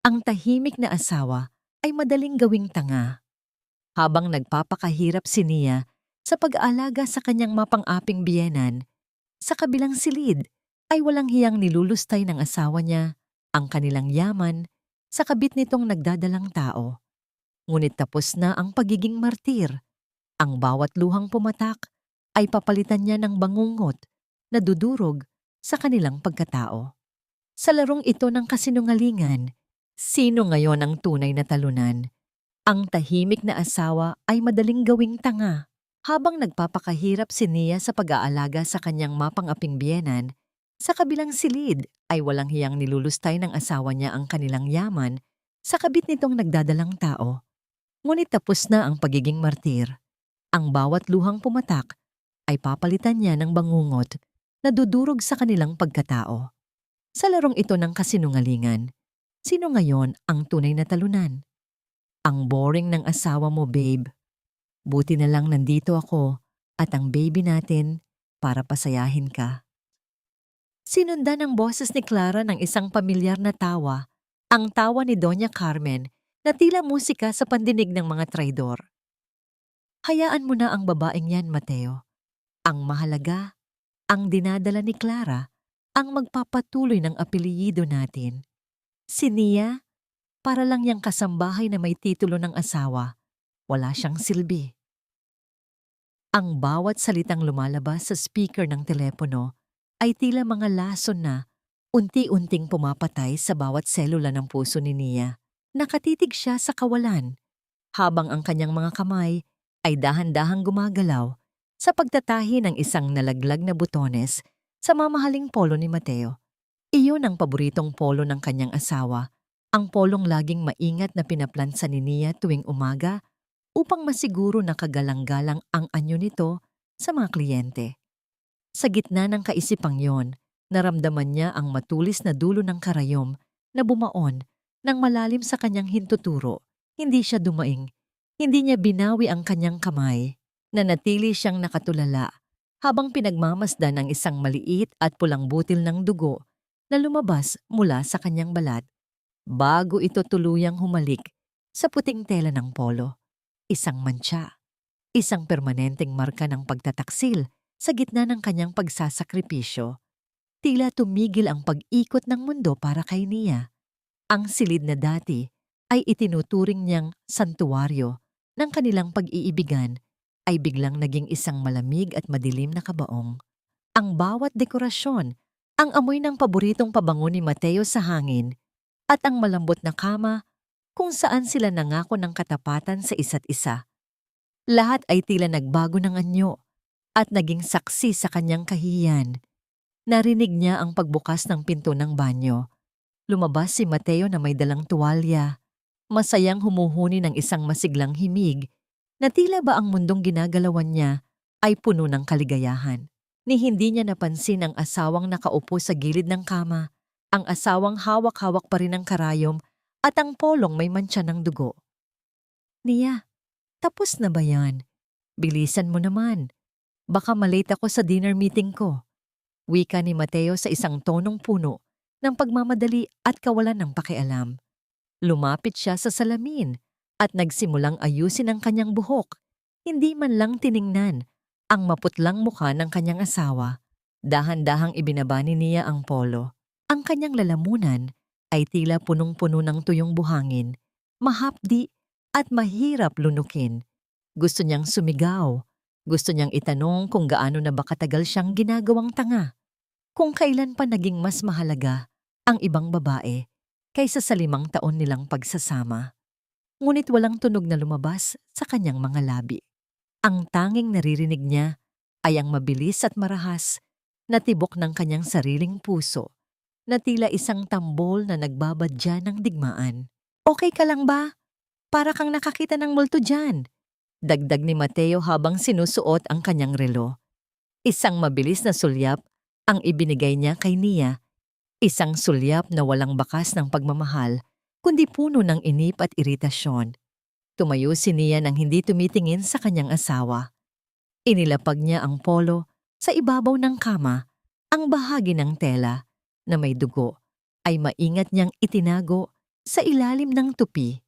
Ang tahimik na asawa ay madaling gawing tanga. Habang nagpapakahirap si Nia sa pag-aalaga sa kanyang mapang-aping biyenan, sa kabilang silid ay walang hiyang nilulustay ng asawa niya ang kanilang yaman sa kabit nitong nagdadalang tao. Ngunit tapos na ang pagiging martir. Ang bawat luhang pumatak ay papalitan niya ng bangungot na dudurog sa kanilang pagkatao. Sa larong ito ng kasinungalingan, sino ngayon ang tunay na talunan? Ang tahimik na asawa ay madaling gawing tanga. Habang nagpapakahirap si Nia sa pag-aalaga sa kanyang mapang-aping biyenan, sa kabilang silid ay walang hiyang nilulustay ng asawa niya ang kanilang yaman sa kabit nitong nagdadalang tao. Ngunit tapos na ang pagiging martir. Ang bawat luhang pumatak ay papalitan niya ng bangungot na dudurog sa kanilang pagkatao. Sa larong ito ng kasinungalingan, sino ngayon ang tunay na talunan? Ang boring ng asawa mo, babe. Buti na lang nandito ako at ang baby natin para pasayahin ka. Sinundan ng boses ni Clara ng isang pamilyar na tawa, ang tawa ni Doña Carmen na tila musika sa pandinig ng mga traidor. Hayaan mo na ang babaeng yan, Mateo. Ang mahalaga, ang dinadala ni Clara, ang magpapatuloy ng apelyido natin. Si Nia, para lang yang kasambahay na may titulo ng asawa, wala siyang silbi. Ang bawat salitang lumalabas sa speaker ng telepono ay tila mga lason na unti-unting pumapatay sa bawat selula ng puso ni Nia. Nakatitig siya sa kawalan, habang ang kanyang mga kamay ay dahan-dahang gumagalaw sa pagtatahi ng isang nalaglag na butones sa mamahaling polo ni Mateo. Iyon ang paboritong polo ng kanyang asawa, ang polong laging maingat na pinaplansa ni Nia tuwing umaga upang masiguro na kagalang-galang ang anyo nito sa mga kliyente. Sa gitna ng kaisipang yon, naramdaman niya ang matulis na dulo ng karayom na bumaon ng malalim sa kanyang hintuturo. Hindi siya dumaing, hindi niya binawi ang kanyang kamay. Nanatili siyang nakatulala habang pinagmamasdan ang isang maliit at pulang butil ng dugo na lumabas mula sa kanyang balat bago ito tuluyang humalik sa puting tela ng polo. Isang mantsa, isang permanenteng marka ng pagtataksil sa gitna ng kanyang pagsasakripisyo. Tila tumigil ang pag-ikot ng mundo para kay Nia. Ang silid na dati ay itinuturing niyang santuwaryo ng kanilang pag-iibigan ay biglang naging isang malamig at madilim na kabaong. Ang bawat dekorasyon, ang amoy ng paboritong pabango ni Mateo sa hangin, at ang malambot na kama kung saan sila nangako ng katapatan sa isa't isa. Lahat ay tila nagbago ng anyo at naging saksi sa kanyang kahihiyan. Narinig niya ang pagbukas ng pinto ng banyo. Lumabas si Mateo na may dalang tuwalya, masayang humuhuni ng isang masiglang himig na tila ba ang mundong ginagalawan niya ay puno ng kaligayahan. Ni hindi niya napansin ang asawang nakaupo sa gilid ng kama, ang asawang hawak-hawak pa rin ang karayom at ang polong may mantsa ng dugo. Nia, tapos na ba yan? Bilisan mo naman. Baka malate ako sa dinner meeting ko. Wika ni Mateo sa isang tonong puno ng pagmamadali at kawalan ng pakialam. Lumapit siya sa salamin at nagsimulang ayusin ang kanyang buhok. Hindi man lang tiningnan ang maputlang mukha ng kanyang asawa. Dahan-dahang ibinaba ni Nia ang polo. Ang kanyang lalamunan ay tila punong-puno ng tuyong buhangin, mahapdi at mahirap lunukin. Gusto niyang sumigaw. Gusto niyang itanong kung gaano na ba katagal siyang ginagawang tanga. Kung kailan pa naging mas mahalaga ang ibang babae kaysa sa 5 taon nilang pagsasama. Ngunit walang tunog na lumabas sa kanyang mga labi. Ang tanging naririnig niya ay ang mabilis at marahas na tibok ng kanyang sariling puso na tila isang tambol na nagbabadya ng digmaan. Okay ka lang ba? Para kang nakakita ng multo dyan. Dagdag ni Mateo habang sinusuot ang kanyang relo. Isang mabilis na sulyap ang ibinigay niya kay Nia. Isang sulyap na walang bakas ng pagmamahal, kundi puno ng inip at iritasyon. Tumayo si Nia nang hindi tumitingin sa kanyang asawa. Inilapag niya ang polo sa ibabaw ng kama, ang bahagi ng tela na may dugo ay maingat niyang itinago sa ilalim ng tupi.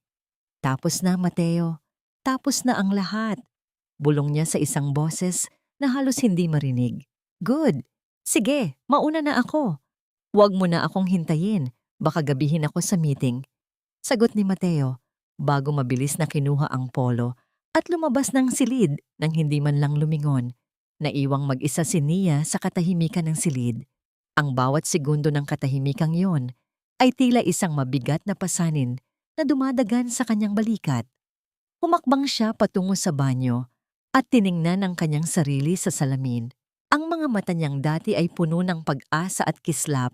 Tapos na, Mateo. Tapos na ang lahat. Bulong niya sa isang boses na halos hindi marinig. Good. Sige, mauna na ako. Huwag mo na akong hintayin. Baka gabihin ako sa meeting. Sagot ni Mateo bago mabilis na kinuha ang polo at lumabas ng silid nang hindi man lang lumingon. Naiwang mag-isa si Nia sa katahimikan ng silid. Ang bawat segundo ng katahimikang yon ay tila isang mabigat na pasanin na dumadagan sa kanyang balikat. Humakbang siya patungo sa banyo at tiningnan ang kanyang sarili sa salamin. Ang mga mata niyang dati ay puno ng pag-asa at kislap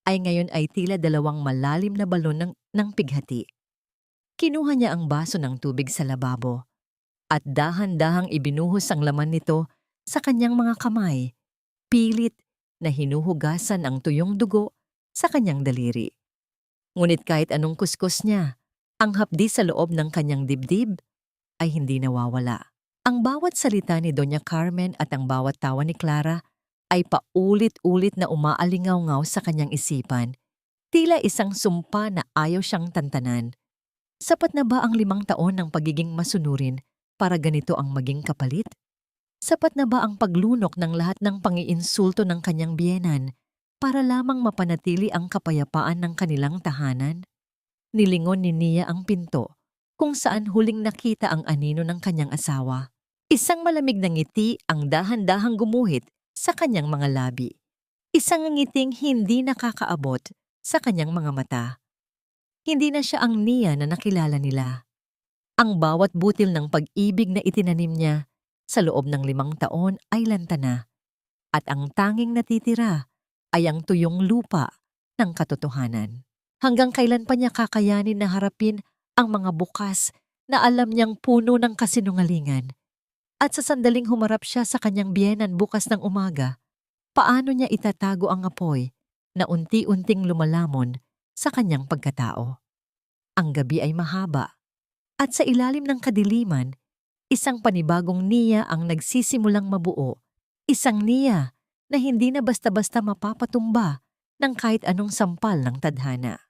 ay ngayon ay tila dalawang malalim na balon ng pighati. Kinuha niya ang baso ng tubig sa lababo at dahan-dahang ibinuhos ang laman nito sa kanyang mga kamay, pilit na hinuhugasan ang tuyong dugo sa kanyang daliri. Ngunit kahit anong kuskus niya, ang hapdi sa loob ng kanyang dibdib ay hindi nawawala. Ang bawat salita ni Doña Carmen at ang bawat tawa ni Clara ay paulit-ulit na umaalingaw-ngaw sa kanyang isipan, tila isang sumpa na ayaw siyang tantanan. Sapat na ba ang 5 taon ng pagiging masunurin para ganito ang maging kapalit? Sapat na ba ang paglunok ng lahat ng pangiinsulto ng kanyang biyenan para lamang mapanatili ang kapayapaan ng kanilang tahanan? Nilingon ni Nia ang pinto kung saan huling nakita ang anino ng kanyang asawa. Isang malamig na ngiti ang dahan-dahang gumuhit sa kanyang mga labi. Isang ngiting hindi nakakaabot sa kanyang mga mata. Hindi na siya ang Nia na nakilala nila. Ang bawat butil ng pag-ibig na itinanim niya sa loob ng 5 taon ay lanta na. At ang tanging natitira ay ang tuyong lupa ng katotohanan. Hanggang kailan pa niya kakayanin na harapin ang mga bukas na alam niyang puno ng kasinungalingan? At sa sandaling humarap siya sa kanyang biyenan bukas ng umaga, paano niya itatago ang apoy na unti-unting lumalamon sa kanyang pagkatao? Ang gabi ay mahaba, at sa ilalim ng kadiliman, isang panibagong Nia ang nagsisimulang mabuo. Isang Nia na hindi na basta-basta mapapatumba ng kahit anong sampal ng tadhana.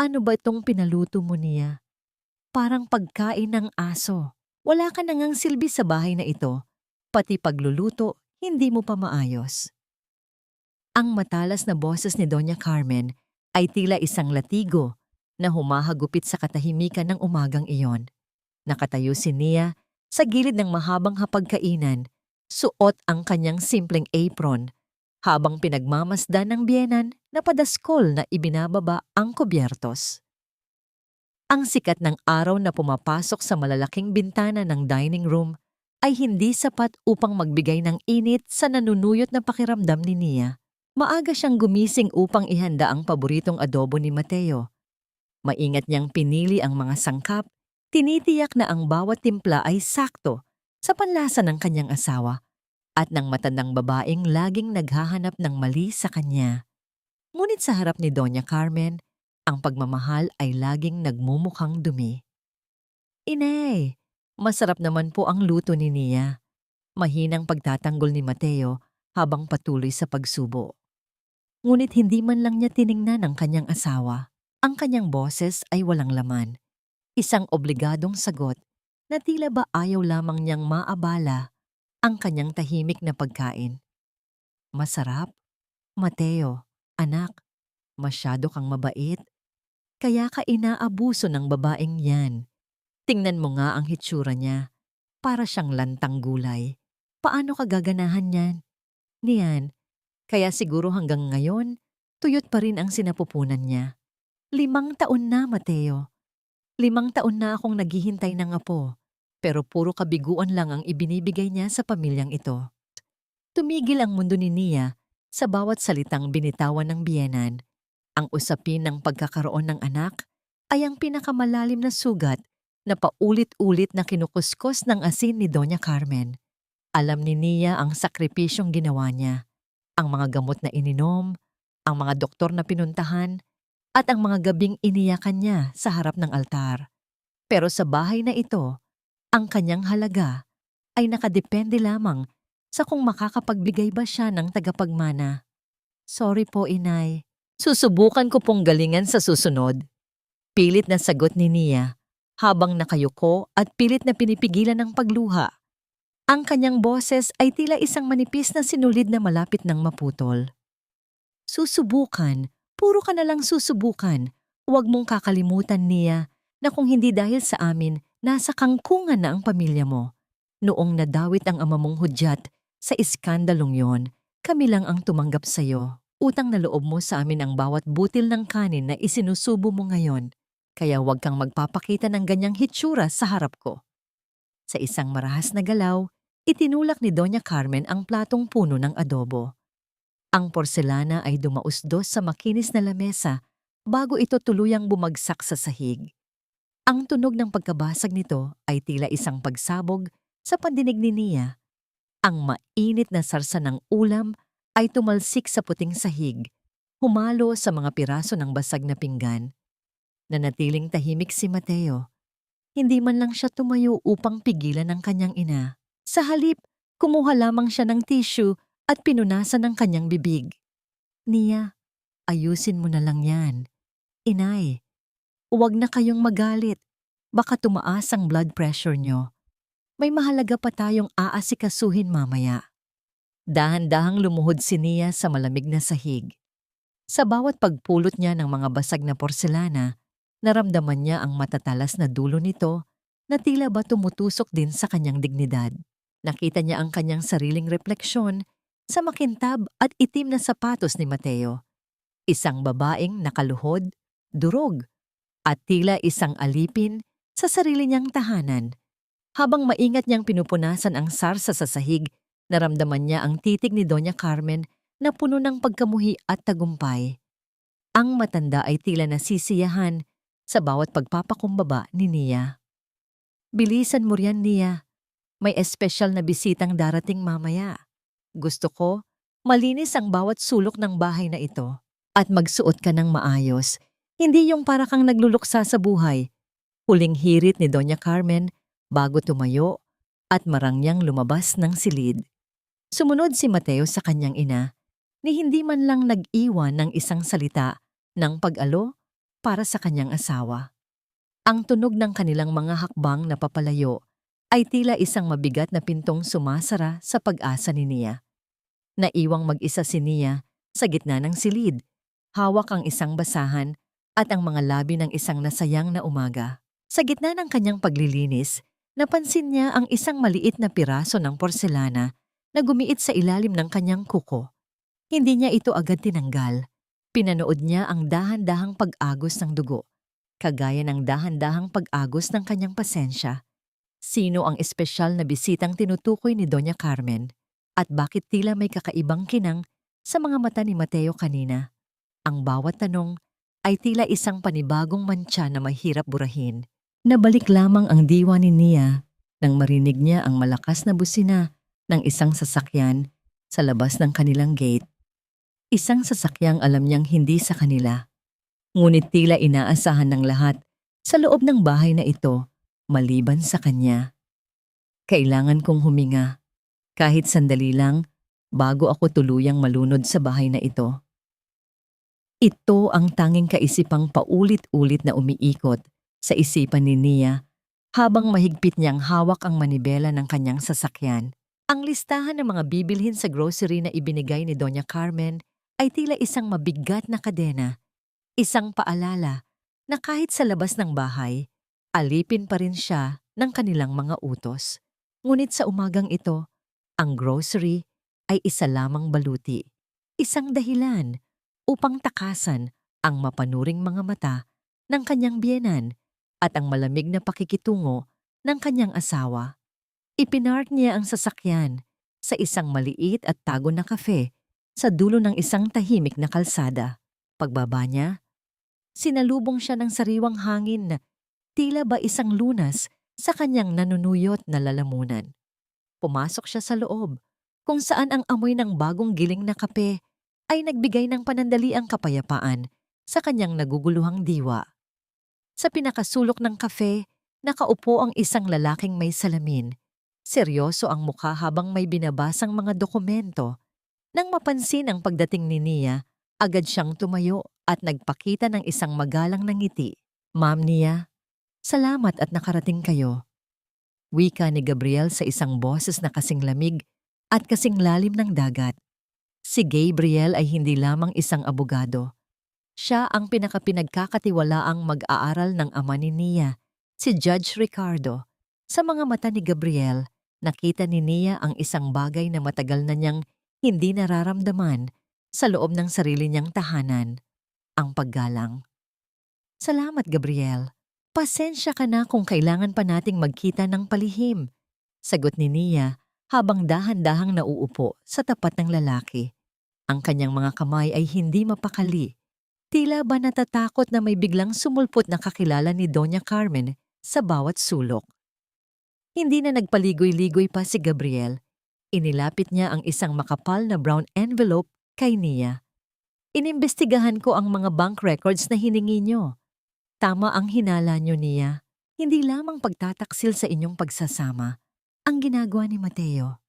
Ano ba itong pinaluto mo, Nia? Parang pagkain ng aso. Wala ka nangang silbi sa bahay na ito. Pati pagluluto, hindi mo pa maayos. Ang matalas na boses ni Doña Carmen ay tila isang latigo na humahagupit sa katahimikan ng umagang iyon. Nakatayo si Nia sa gilid ng mahabang hapagkainan, suot ang kanyang simpleng apron, habang pinagmamasdan ng biyenan na padaskol na ibinababa ang kubyertos. Ang sikat ng araw na pumapasok sa malalaking bintana ng dining room ay hindi sapat upang magbigay ng init sa nanunuyot na pakiramdam ni Nia. Maaga siyang gumising upang ihanda ang paboritong adobo ni Mateo. Maingat niyang pinili ang mga sangkap, tinitiyak na ang bawat timpla ay sakto sa panlasa ng kanyang asawa at ng matandang babaeng laging naghahanap ng mali sa kanya. Ngunit sa harap ni Doña Carmen, ang pagmamahal ay laging nagmumukhang dumi. Inay, masarap naman po ang luto ni Nia. Mahinang pagtatanggol ni Mateo habang patuloy sa pagsubo. Ngunit hindi man lang niya tiningnan ang kanyang asawa. Ang kanyang boses ay walang laman. Isang obligadong sagot na tila ba ayaw lamang niyang maabala ang kanyang tahimik na pagkain. Masarap? Mateo, anak, masyado kang mabait. Kaya ka inaabuso ng babaeng yan. Tingnan mo nga ang hitsura niya. Para siyang lantang gulay. Paano ka gaganahan yan? Niyan, kaya siguro hanggang ngayon, tuyot pa rin ang sinapupunan niya. 5 taon na, Mateo. 5 taon na akong naghihintay ng apo, pero puro kabiguan lang ang ibinibigay niya sa pamilyang ito. Tumigil ang mundo ni Nia sa bawat salitang binitawan ng biyenan. Ang usapin ng pagkakaroon ng anak ay ang pinakamalalim na sugat na paulit-ulit na kinukuskos ng asin ni Doña Carmen. Alam ni Nia ang sakripisyong ginawa niya, ang mga gamot na ininom, ang mga doktor na pinuntahan, at ang mga gabing iniyakan niya sa harap ng altar. Pero sa bahay na ito, ang kanyang halaga ay nakadepende lamang sa kung makakapagbigay ba siya ng tagapagmana. Sorry po, Inay. Susubukan ko pong galingan sa susunod. Pilit na sagot ni Nia habang nakayuko at pilit na pinipigilan ng pagluha. Ang kanyang boses ay tila isang manipis na sinulid na malapit ng maputol. Susubukan, puro ka na lang susubukan. Huwag mong kakalimutan, Nia, na kung hindi dahil sa amin, nasa kangkungan na ang pamilya mo. Noong nadawit ang ama mong hudyat sa iskandalong yon, kami lang ang tumanggap sa'yo. Utang na loob mo sa amin ang bawat butil ng kanin na isinusubo mo ngayon. Kaya huwag kang magpapakita ng ganyang hitsura sa harap ko. Sa isang marahas na galaw, itinulak ni Doña Carmen ang platong puno ng adobo. Ang porselana ay dumausdos sa makinis na lamesa bago ito tuluyang bumagsak sa sahig. Ang tunog ng pagkabasag nito ay tila isang pagsabog sa pandinig ni Nia. Ang mainit na sarsa ng ulam ay tumalsik sa puting sahig, humalo sa mga piraso ng basag na pinggan. Nanatiling tahimik si Mateo. Hindi man lang siya tumayo upang pigilan ang kanyang ina. Sa halip, kumuha lamang siya ng tissue at pinunasan ang kanyang bibig. Nia, ayusin mo na lang yan. Inay, huwag na kayong magalit. Baka tumaas ang blood pressure nyo. May mahalaga pa tayong aasikasuhin mamaya. Dahan-dahang lumuhod si Nia sa malamig na sahig. Sa bawat pagpulot niya ng mga basag na porselana, naramdaman niya ang matatalas na dulo nito na tila ba tumutusok din sa kanyang dignidad. Nakita niya ang kanyang sariling refleksyon sa makintab at itim na sapatos ni Mateo. Isang babaeng nakaluhod, durog, at tila isang alipin sa sarili niyang tahanan. Habang maingat niyang pinupunasan ang sarsa sa sahig, naramdaman niya ang titig ni Doña Carmen na puno ng pagkamuhi at tagumpay. Ang matanda ay tila nasisiyahan sa bawat pagpapakumbaba ni Nia. Bilisan mo riyan, Nia. May espesyal na bisitang darating mamaya. Gusto ko, malinis ang bawat sulok ng bahay na ito at magsuot ka ng maayos, hindi yung para kang nagluluksa sa buhay. Huling hirit ni Doña Carmen bago tumayo at marangyang lumabas ng silid. Sumunod si Mateo sa kanyang ina ni hindi man lang nag-iwan ng isang salita ng pag-alo para sa kanyang asawa. Ang tunog ng kanilang mga hakbang na papalayo ay tila isang mabigat na pintong sumasara sa pag-asa ni Nia. Naiwang mag-isa si Nia sa gitna ng silid, hawak ang isang basahan at ang mga labi ng isang nasayang na umaga. Sa gitna ng kanyang paglilinis, napansin niya ang isang maliit na piraso ng porselana na gumiit sa ilalim ng kanyang kuko. Hindi niya ito agad tinanggal. Pinanood niya ang dahan-dahang pag-agos ng dugo, kagaya ng dahan-dahang pag-agos ng kanyang pasensya. Sino ang espesyal na bisitang tinutukoy ni Doña Carmen? At bakit tila may kakaibang kinang sa mga mata ni Mateo kanina? Ang bawat tanong ay tila isang panibagong mantsa na mahirap burahin. Nabalik lamang ang diwa ni Nia nang marinig niya ang malakas na busina ng isang sasakyan sa labas ng kanilang gate. Isang sasakyang alam niyang hindi sa kanila. Ngunit tila inaasahan ng lahat sa loob ng bahay na ito maliban sa kanya. Kailangan kong huminga, kahit sandali lang, bago ako tuluyang malunod sa bahay na ito. Ito ang tanging kaisipang paulit-ulit na umiikot sa isipan ni Nia habang mahigpit niyang hawak ang manibela ng kanyang sasakyan. Ang listahan ng mga bibilhin sa grocery na ibinigay ni Doña Carmen ay tila isang mabigat na kadena, isang paalala na kahit sa labas ng bahay, alipin pa rin siya ng kanilang mga utos. Ngunit sa umagang ito, ang grocery ay isa lamang baluti, isang dahilan upang takasan ang mapanuring mga mata ng kanyang biyenan at ang malamig na pakikitungo ng kanyang asawa. Ipinark niya ang sasakyan sa isang maliit at tago na kafe sa dulo ng isang tahimik na kalsada. Pagbaba niya, sinalubong siya ng sariwang hangin na tila ba isang lunas sa kanyang nanunuyot na lalamunan. Pumasok siya sa loob, kung saan ang amoy ng bagong giling na kape ay nagbigay ng panandaliang kapayapaan sa kanyang naguguluhang diwa. Sa pinakasulok ng kafe, nakaupo ang isang lalaking may salamin. Seryoso ang mukha habang may binabasang mga dokumento. Nang mapansin ang pagdating ni Nia, agad siyang tumayo at nagpakita ng isang magalang na ngiti. Ma'am Nia, salamat at nakarating kayo. Wika ni Gabriel sa isang boses na kasing lamig at kasing lalim ng dagat. Si Gabriel ay hindi lamang isang abogado. Siya ang pinakapinagkakatiwalaang mag-aaral ng ama ni Nia, si Judge Ricardo. Sa mga mata ni Gabriel, nakita ni Nia ang isang bagay na matagal na niyang hindi nararamdaman sa loob ng sarili niyang tahanan, ang paggalang. Salamat, Gabriel. Pasensya ka na kung kailangan pa nating magkita ng palihim, sagot ni Nia habang dahan-dahang nauupo sa tapat ng lalaki. Ang kanyang mga kamay ay hindi mapakali. Tila ba natatakot na may biglang sumulpot na kakilala ni Doña Carmen sa bawat sulok. Hindi na nagpaligoy-ligoy pa si Gabriel. Inilapit niya ang isang makapal na brown envelope kay Nia. Inimbestigahan ko ang mga bank records na hiningi niyo. Tama ang hinala niyo, Nia. Hindi lamang pagtataksil sa inyong pagsasama ang ginagawa ni Mateo.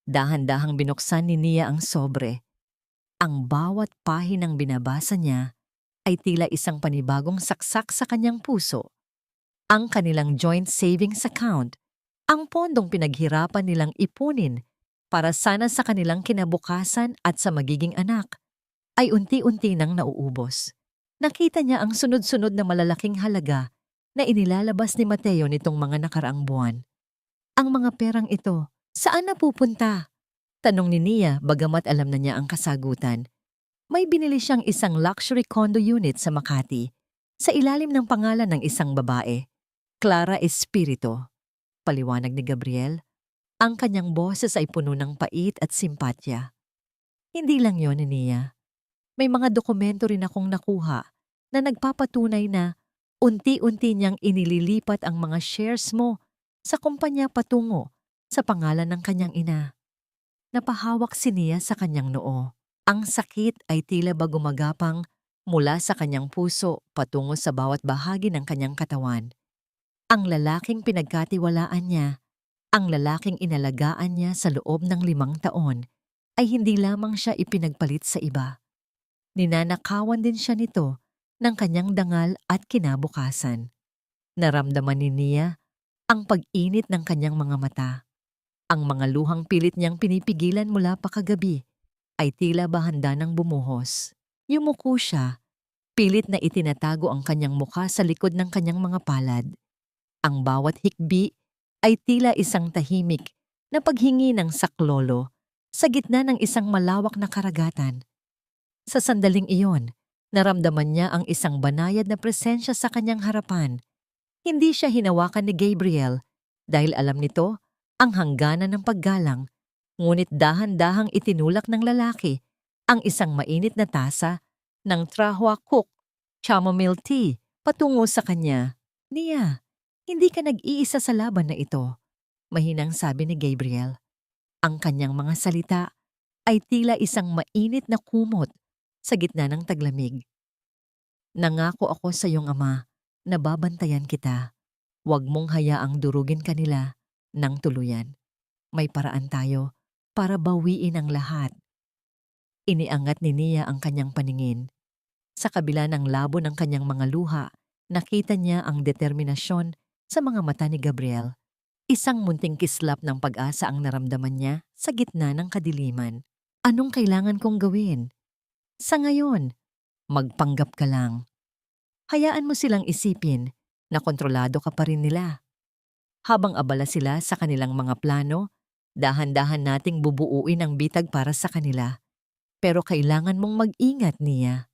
Dahan-dahang binuksan ni Nia ang sobre. Ang bawat pahinang binabasa niya ay tila isang panibagong saksak sa kanyang puso. Ang kanilang joint savings account, ang pondong pinaghirapan nilang ipunin para sana sa kanilang kinabukasan at sa magiging anak, ay unti-unti nang nauubos. Nakita niya ang sunod-sunod na malalaking halaga na inilalabas ni Mateo nitong mga nakaraang buwan. Ang mga perang ito, saan napupunta? Tanong ni Nia bagamat alam na niya ang kasagutan. May binili siyang isang luxury condo unit sa Makati sa ilalim ng pangalan ng isang babae, Clara Espirito. Paliwanag ni Gabriel, ang kanyang boses ay puno ng pait at simpatya. Hindi lang yon, Nia. May mga dokumento rin akong nakuha na nagpapatunay na unti-unti niyang inililipat ang mga shares mo sa kumpanya patungo sa pangalan ng kanyang ina. Napahawak si Nia sa kanyang noo. Ang sakit ay tila ba gumagapang mula sa kanyang puso patungo sa bawat bahagi ng kanyang katawan. Ang lalaking pinagkatiwalaan niya, ang lalaking inalagaan niya sa loob ng 5 taon, ay hindi lamang siya ipinagpalit sa iba. Ninanakawan din siya nito ng kanyang dangal at kinabukasan. Naramdaman ni Nia ang pag-init ng kanyang mga mata. Ang mga luhang pilit niyang pinipigilan mula pa kagabi ay tila ba handa ng bumuhos. Yumuko siya, pilit na itinatago ang kanyang mukha sa likod ng kanyang mga palad. Ang bawat hikbi ay tila isang tahimik na paghingi ng saklolo sa gitna ng isang malawak na karagatan. Sa sandaling iyon, naramdaman niya ang isang banayad na presensya sa kanyang harapan. Hindi siya hinawakan ni Gabriel dahil alam nito ang hangganan ng paggalang, ngunit dahan-dahang itinulak ng lalaki ang isang mainit na tasa ng Trahua Cook chamomile tea patungo sa kanya. Nia, hindi ka nag-iisa sa laban na ito, mahinang sabi ni Gabriel. Ang kanyang mga salita ay tila isang mainit na kumot sa gitna ng taglamig. Nangako ako sa iyong ama na babantayan kita. Huwag mong hayaang durugin kanila ng tuluyan. May paraan tayo para bawiin ang lahat. Iniangat ni Nia ang kanyang paningin. Sa kabila ng labo ng kanyang mga luha, nakita niya ang determinasyon sa mga mata ni Gabriel. Isang munting kislap ng pag-asa ang naramdaman niya sa gitna ng kadiliman. Anong kailangan kong gawin? Sa ngayon, magpanggap ka lang. Hayaan mo silang isipin na kontrolado ka pa rin nila. Habang abala sila sa kanilang mga plano, dahan-dahan nating bubuuin ang bitag para sa kanila. Pero kailangan mong mag-ingat, Nia.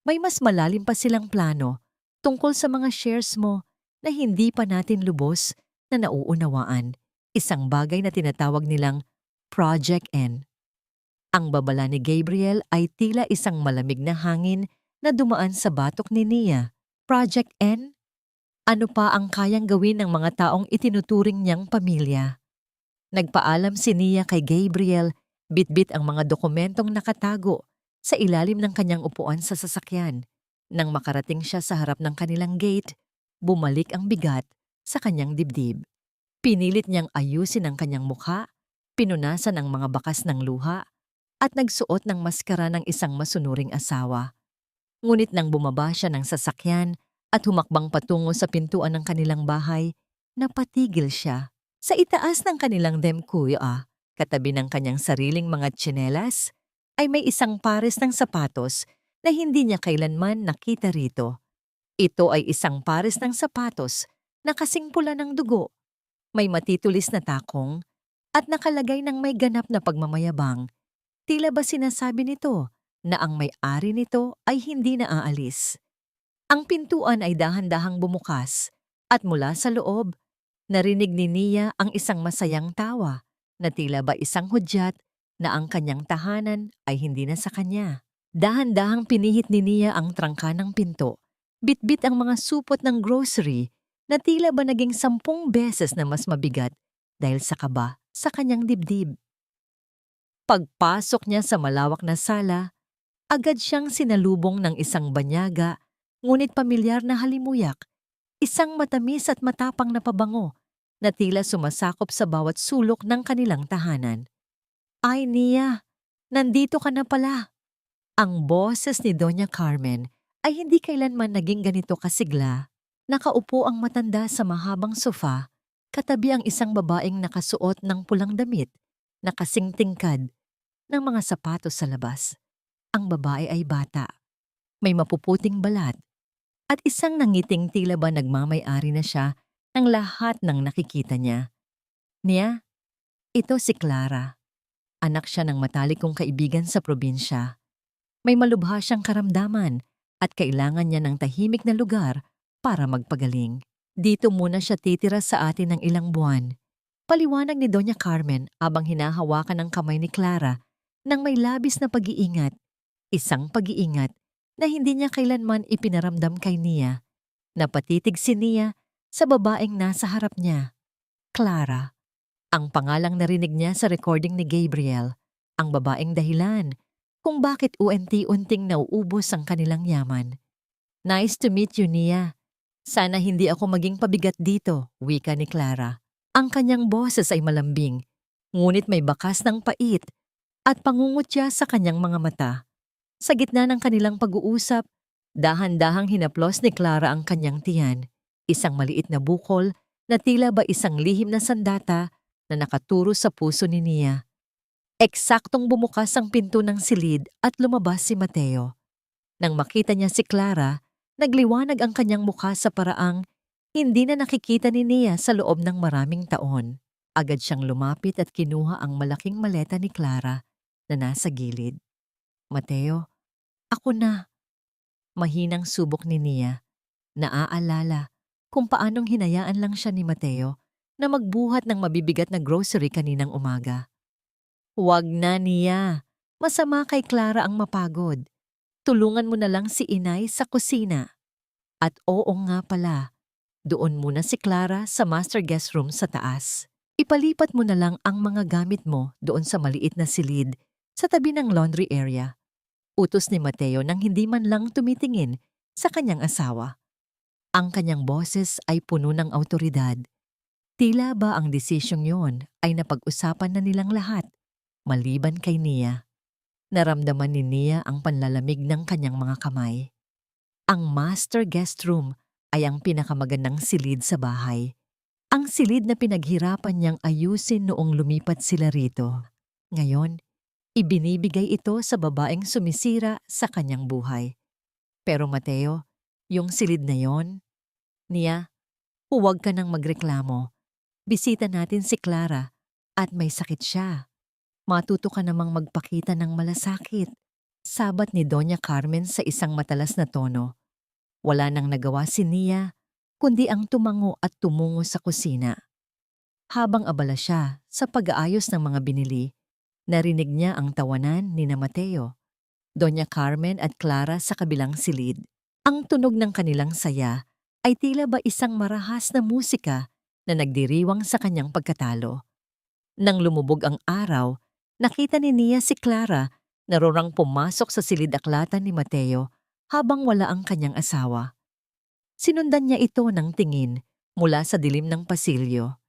May mas malalim pa silang plano tungkol sa mga shares mo na hindi pa natin lubos na nauunawaan. Isang bagay na tinatawag nilang Project N. Ang babala ni Gabriel ay tila isang malamig na hangin na dumaan sa batok ni Nia. Project N? Ano pa ang kayang gawin ng mga taong itinuturing niyang pamilya? Nagpaalam si Nia kay Gabriel, bitbit ang mga dokumentong nakatago sa ilalim ng kanyang upuan sa sasakyan. Nang makarating siya sa harap ng kanilang gate, bumalik ang bigat sa kanyang dibdib. Pinilit niyang ayusin ang kanyang mukha, pinunasan ang mga bakas ng luha, at nagsuot ng maskara ng isang masunuring asawa. Ngunit nang bumaba siya ng sasakyan at humakbang patungo sa pintuan ng kanilang bahay, napatigil siya. Sa itaas ng kanilang demkuya, katabi ng kanyang sariling mga tsinelas, ay may isang pares ng sapatos na hindi niya kailanman nakita rito. Ito ay isang pares ng sapatos na kasing pula ng dugo, may matitulis na takong, at nakalagay ng may ganap na pagmamayabang. Tila ba sinasabi nito na ang may-ari nito ay hindi naaalis. Ang pintuan ay dahan-dahang bumukas at mula sa loob, narinig ni Nia ang isang masayang tawa na tila ba isang hudyat na ang kanyang tahanan ay hindi na sa kanya. Dahan-dahang pinihit ni Nia ang trangka ng pinto. Bitbit ang mga supot ng grocery na tila ba naging 10 beses na mas mabigat dahil sa kaba sa kanyang dibdib. Pagpasok niya sa malawak na sala, agad siyang sinalubong ng isang banyaga ngunit pamilyar na halimuyak, isang matamis at matapang na pabango na tila sumasakop sa bawat sulok ng kanilang tahanan. "Ay, Nia, nandito ka na pala." Ang boses ni Doña Carmen ay hindi kailanman naging ganito kasigla. Nakaupo ang matanda sa mahabang sofa, katabi ang isang babaeng nakasuot ng pulang damit na kasing tingkad ng mga sapatos sa labas. Ang babae ay bata, may mapuputing balat, at isang nangiting tila ba nagmamay-ari na siya ng lahat ng nakikita niya. "Nia, ito si Clara. Anak siya ng matalik kong kaibigan sa probinsya. May malubha siyang karamdaman at kailangan niya ng tahimik na lugar para magpagaling. Dito muna siya titira sa atin ng ilang buwan." Paliwanag ni Doña Carmen habang hinahawakan ng kamay ni Clara ng may labis na pag-iingat. Isang pag-iingat na hindi niya kailanman ipinaramdam kay Nia. Napatitig si Nia sa babaeng nasa harap niya. Clara. Ang pangalang narinig niya sa recording ni Gabriel, ang babaeng dahilan kung bakit unti-unting nauubos ang kanilang yaman. "Nice to meet you, Nia. Sana hindi ako maging pabigat dito," wika ni Clara. Ang kanyang boses ay malambing, ngunit may bakas ng pait at pangungutya sa kanyang mga mata. Sa gitna ng kanilang pag-uusap, dahan-dahang hinaplos ni Clara ang kanyang tiyan, isang maliit na bukol na tila ba isang lihim na sandata na nakaturo sa puso ni Nia. Eksaktong bumukas ang pinto ng silid at lumabas si Mateo. Nang makita niya si Clara, nagliwanag ang kanyang mukha sa paraang hindi na nakikita ni Nia sa loob ng maraming taon. Agad siyang lumapit at kinuha ang malaking maleta ni Clara na nasa gilid. "Mateo, ako na." Mahinang subok ni Nia. Naaalala kung paanong hinayaan lang siya ni Mateo na magbuhat ng mabibigat na grocery kaninang umaga. "Huwag na, Nia. Masama kay Clara ang mapagod. Tulungan mo na lang si Inay sa kusina. At oo nga pala, doon muna si Clara sa master guest room sa taas. Ipalipat mo na lang ang mga gamit mo doon sa maliit na silid sa tabi ng laundry area." Utos ni Mateo nang hindi man lang tumitingin sa kanyang asawa. Ang kanyang boses ay puno ng awtoridad. Tila ba ang desisyong yon ay napag-usapan na nilang lahat, maliban kay Nia. Naramdaman ni Nia ang panlalamig ng kanyang mga kamay. Ang master guest room ay ang pinakamagandang silid sa bahay. Ang silid na pinaghirapan niyang ayusin noong lumipat sila rito. Ngayon, ibinibigay ito sa babaeng sumisira sa kanyang buhay. Pero Mateo, yung silid na yon, Nia, huwag ka nang magreklamo. Bisita natin si Clara at may sakit siya. Matuto ka namang magpakita ng malasakit. Sabat ni Doña Carmen sa isang matalas na tono. Wala nang nagawa si Nia, kundi ang tumango at tumungo sa kusina. Habang abala siya sa pag-aayos ng mga binili, narinig niya ang tawanan ni Mateo, Doña Carmen at Clara sa kabilang silid. Ang tunog ng kanilang saya ay tila ba isang marahas na musika na nagdiriwang sa kanyang pagkatalo. Nang lumubog ang araw, nakita ni Nia si Clara na rorang pumasok sa silid-aklatan ni Mateo habang wala ang kanyang asawa. Sinundan niya ito ng tingin mula sa dilim ng pasilyo.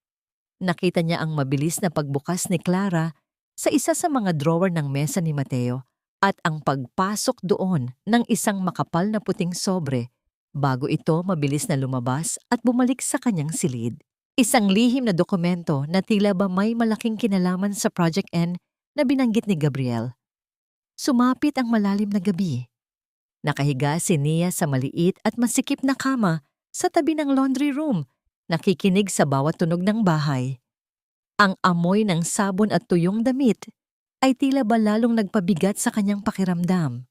Nakita niya ang mabilis na pagbukas ni Clara sa isa sa mga drawer ng mesa ni Mateo at ang pagpasok doon ng isang makapal na puting sobre Bago ito mabilis na lumabas at bumalik sa kanyang silid. Isang lihim na dokumento na tila ba may malaking kinalaman sa Project N na binanggit ni Gabriel. Sumapit ang malalim na gabi. Nakahiga si Nia sa maliit at masikip na kama sa tabi ng laundry room, nakikinig sa bawat tunog ng bahay. Ang amoy ng sabon at tuyong damit ay tila ba lalong nagpabigat sa kanyang pakiramdam.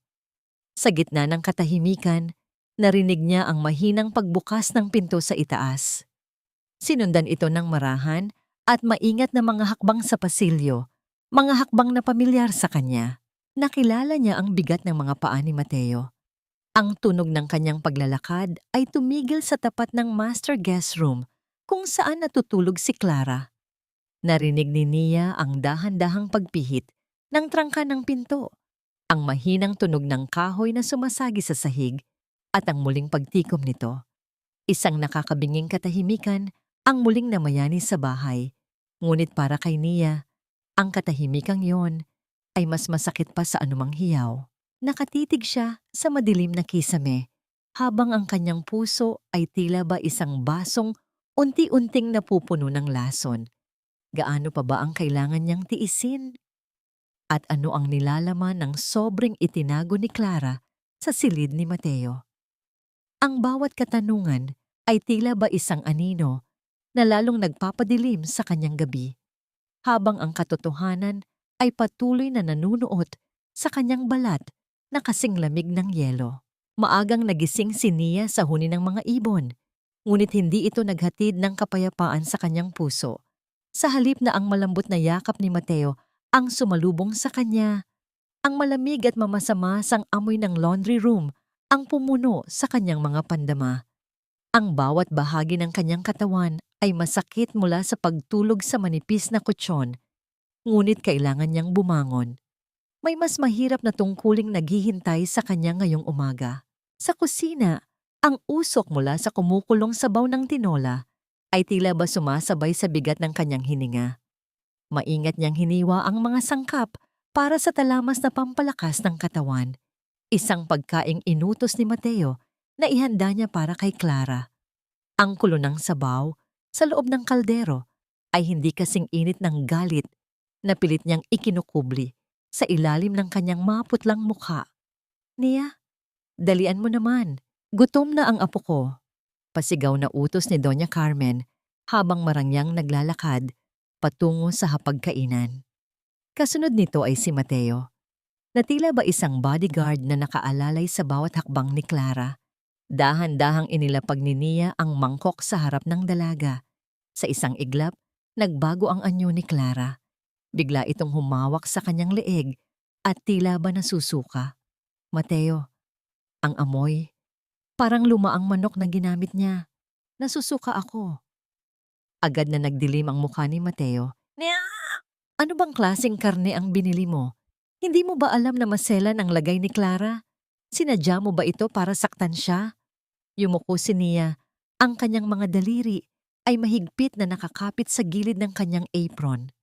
Sa gitna ng katahimikan, narinig niya ang mahinang pagbukas ng pinto sa itaas. Sinundan ito ng marahan at maingat na mga hakbang sa pasilyo, mga hakbang na pamilyar sa kanya. Nakilala niya ang bigat ng mga paa ni Mateo. Ang tunog ng kanyang paglalakad ay tumigil sa tapat ng master guest room kung saan natutulog si Clara. Narinig ni Nia ang dahan-dahang pagpihit ng trangka ng pinto, ang mahinang tunog ng kahoy na sumasagi sa sahig at ang muling pagtikom nito. Isang nakakabinging katahimikan ang muling namayani sa bahay. Ngunit para kay Nia, ang katahimikang yon ay mas masakit pa sa anumang hiyaw. Nakatitig siya sa madilim na kisame habang ang kanyang puso ay tila ba isang basong unti-unting napupuno ng lason. Gaano pa ba ang kailangan niyang tiisin? At ano ang nilalaman ng sobrang itinago ni Clara sa silid ni Mateo? Ang bawat katanungan ay tila ba isang anino na lalong nagpapadilim sa kanyang gabi, habang ang katotohanan ay patuloy na nanunuot sa kanyang balat na kasing lamig ng yelo. Maagang nagising si Nia sa huni ng mga ibon, ngunit hindi ito naghatid ng kapayapaan sa kanyang puso. Sa halip na ang malambot na yakap ni Mateo ang sumalubong sa kanya, ang malamig at mamasamasang amoy ng laundry room ang pumuno sa kanyang mga pandama. Ang bawat bahagi ng kanyang katawan ay masakit mula sa pagtulog sa manipis na kutsyon, ngunit kailangan niyang bumangon. May mas mahirap na tungkuling naghihintay sa kanya ngayong umaga. Sa kusina, ang usok mula sa kumukulong sabaw ng tinola ay tila ba sumasabay sa bigat ng kanyang hininga. Maingat niyang hiniwa ang mga sangkap para sa talamas na pampalakas ng katawan. Isang pagkaing inutos ni Mateo na ihanda niya para kay Clara. Ang kulo ng sabaw sa loob ng kaldero ay hindi kasing init ng galit na pilit niyang ikinukubli sa ilalim ng kanyang maputlang mukha. Nia, dalian mo naman. Gutom na ang apo ko. Pasigaw na utos ni Doña Carmen habang marangyang naglalakad patungo sa hapagkainan. Kasunod nito ay si Mateo, na tila ba isang bodyguard na nakaalalay sa bawat hakbang ni Clara. Dahan-dahang inilapag ni Nia ang mangkok sa harap ng dalaga. Sa isang iglap, nagbago ang anyo ni Clara. Bigla itong humawak sa kanyang leeg at tila ba nasusuka. Mateo, ang amoy, parang lumaang manok na ginamit niya. Nasusuka ako. Agad na nagdilim ang mukha ni Mateo. Nia! Ano bang klaseng karne ang binili mo? Hindi mo ba alam na maselan ang lagay ni Clara? Sinadya mo ba ito para saktan siya? Yumuko si Nia. Ang kanyang mga daliri ay mahigpit na nakakapit sa gilid ng kanyang apron.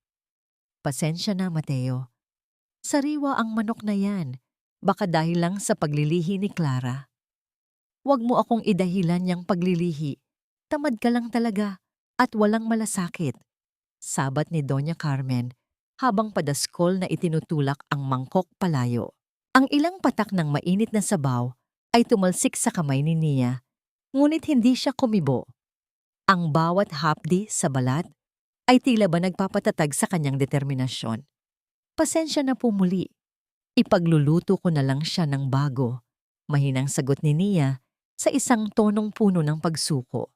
Pasensya na, Mateo. Sariwa ang manok na yan. Baka dahil lang sa paglilihi ni Clara. Huwag mo akong idahilan niyang paglilihi. Tamad ka lang talaga at walang malasakit. Sabat ni Doña Carmen habang padaskol na itinutulak ang mangkok palayo. Ang ilang patak ng mainit na sabaw ay tumalsik sa kamay ni Nia, ngunit hindi siya kumibo. Ang bawat hapdi sa balat ay tila ba nagpapatatag sa kanyang determinasyon. Pasensya na po muli. Ipagluluto ko na lang siya ng bago. Mahinang sagot ni Nia sa isang tonong puno ng pagsuko.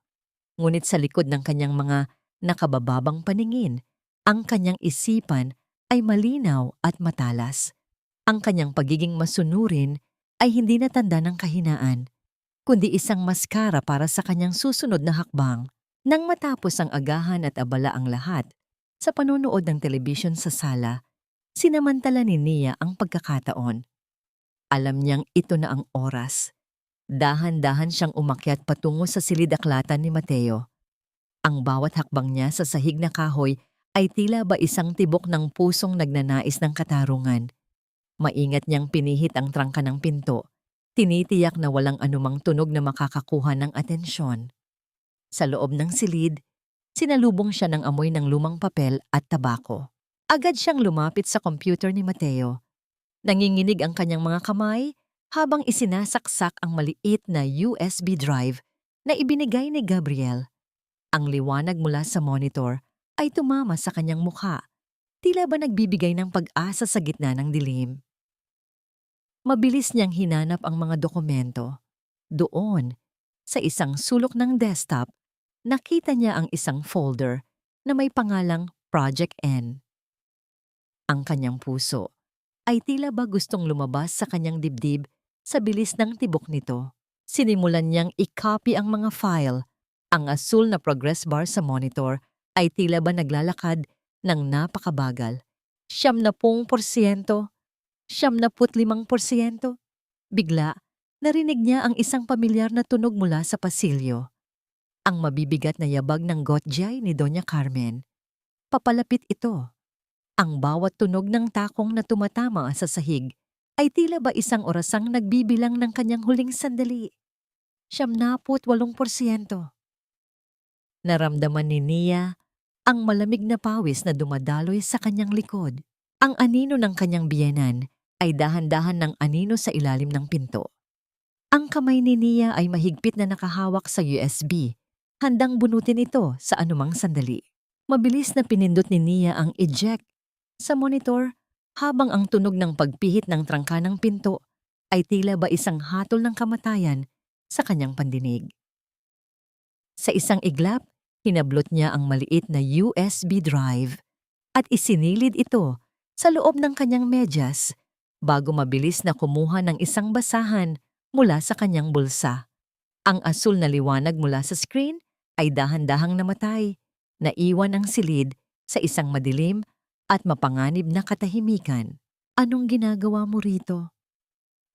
Ngunit sa likod ng kanyang mga nakabababang paningin, ang kanyang isipan ay malinaw at matalas. Ang kanyang pagiging masunurin ay hindi natanda ng kahinaan, kundi isang maskara para sa kanyang susunod na hakbang. Nang matapos ang agahan at abala ang lahat, sa panonood ng telebisyon sa sala, sinamantala ni Nia ang pagkakataon. Alam niyang ito na ang oras. Dahan-dahan siyang umakyat patungo sa silid-aklatan ni Mateo. Ang bawat hakbang niya sa sahig na kahoy ay tila ba isang tibok ng pusong nagnanais ng katarungan. Maingat niyang pinihit ang trangka ng pinto. Tinitiyak na walang anumang tunog na makakakuha ng atensyon. Sa loob ng silid, sinalubong siya ng amoy ng lumang papel at tabako. Agad siyang lumapit sa computer ni Mateo. Nanginginig ang kanyang mga kamay habang isinasaksak ang maliit na USB drive na ibinigay ni Gabriel. Ang liwanag mula sa monitor ay tumama sa kanyang mukha, tila ba nagbibigay ng pag-asa sa gitna ng dilim. Mabilis niyang hinanap ang mga dokumento. Doon, sa isang sulok ng desktop, nakita niya ang isang folder na may pangalang Project N. Ang kanyang puso ay tila ba gustong lumabas sa kanyang dibdib sa bilis ng tibok nito. Sinimulan niyang i-copy ang mga file. Ang asul na progress bar sa monitor ay tila ba naglalakad ng napakabagal. 70%, 75%. Bigla, narinig niya ang isang pamilyar na tunog mula sa pasilyo. Ang mabibigat na yabag ng gotjay ni Doña Carmen. Papalapit ito. Ang bawat tunog ng takong na tumatama sa sahig ay tila ba isang orasang nagbibilang ng kanyang huling sandali. 78%. Naramdaman ni Nia ang malamig na pawis na dumadaloy sa kanyang likod. Ang anino ng kanyang biyenan ay dahan-dahan ng anino sa ilalim ng pinto. Ang kamay ni Nia ay mahigpit na nakahawak sa USB, handang bunutin ito sa anumang sandali. Mabilis na pinindot ni Nia ang eject sa monitor habang ang tunog ng pagpihit ng trangka ng pinto ay tila ba isang hatol ng kamatayan sa kanyang pandinig. Sa isang iglap, hinablot niya ang maliit na USB drive at isinilid ito sa loob ng kanyang medyas bago mabilis na kumuha ng isang basahan mula sa kanyang bulsa. Ang asul na liwanag mula sa screen ay dahan-dahang namatay, naiwan ang silid sa isang madilim at mapanganib na katahimikan. Anong ginagawa mo rito?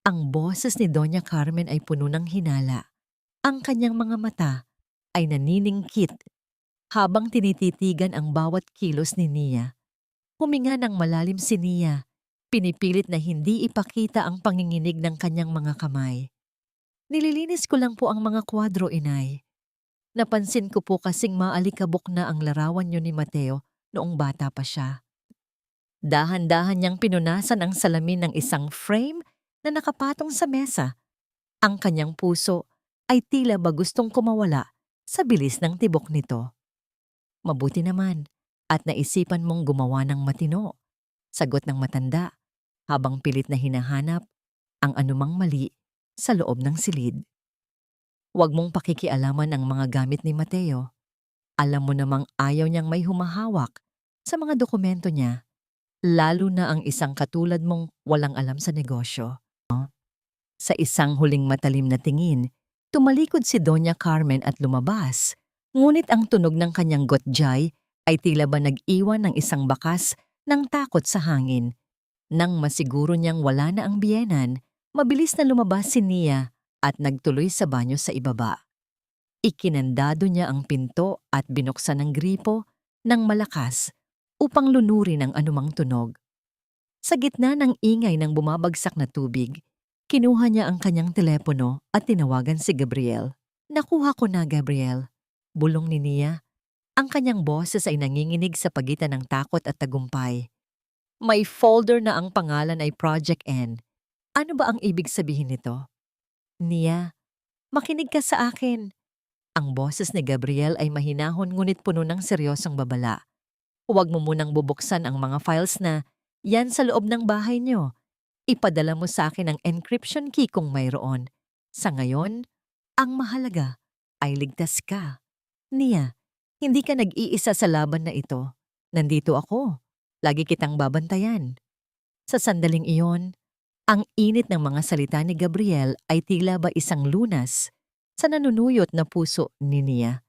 Ang boses ni Doña Carmen ay puno ng hinala. Ang kanyang mga mata ay naniningkit habang tinititigan ang bawat kilos ni Nia. Huminga ng malalim si Nia, pinipilit na hindi ipakita ang panginginig ng kanyang mga kamay. Nililinis ko lang po ang mga kwadro, inay. Napansin ko po kasing maalikabok na ang larawan niyo ni Mateo noong bata pa siya. Dahan-dahan niyang pinunasan ang salamin ng isang frame na nakapatong sa mesa. Ang kanyang puso ay tila ba gustong kumawala sa bilis ng tibok nito. Mabuti naman at naisipan mong gumawa ng matino, sagot ng matanda habang pilit na hinahanap ang anumang mali sa loob ng silid. Huwag mong pakikialaman ang mga gamit ni Mateo. Alam mo namang ayaw niyang may humahawak sa mga dokumento niya, lalo na ang isang katulad mong walang alam sa negosyo. Sa isang huling matalim na tingin, tumalikod si Doña Carmen at lumabas, ngunit ang tunog ng kanyang gotjay ay tila ba nag-iwan ng isang bakas ng takot sa hangin. Nang masiguro niyang wala na ang biyenan, mabilis na lumabas si Nia at nagtuloy sa banyo sa ibaba. Ikinandado niya ang pinto at binuksan ang gripo ng malakas upang lunurin ang anumang tunog. Sa gitna ng ingay ng bumabagsak na tubig, kinuha niya ang kanyang telepono at tinawagan si Gabriel. Nakuha ko na, Gabriel. Bulong ni Nia. Ang kanyang boses ay nanginginig sa pagitan ng takot at tagumpay. May folder na ang pangalan ay Project N. Ano ba ang ibig sabihin nito? Nia, makinig ka sa akin. Ang boses ni Gabriel ay mahinahon ngunit puno ng seryosong babala. Huwag mo munang bubuksan ang mga files na yan sa loob ng bahay niyo. Ipadala mo sa akin ang encryption key kung mayroon. Sa ngayon, ang mahalaga ay ligtas ka. Nia, hindi ka nag-iisa sa laban na ito. Nandito ako. Lagi kitang babantayan. Sa sandaling iyon, ang init ng mga salita ni Gabriel ay tila ba isang lunas sa nanunuyot na puso ni Nia.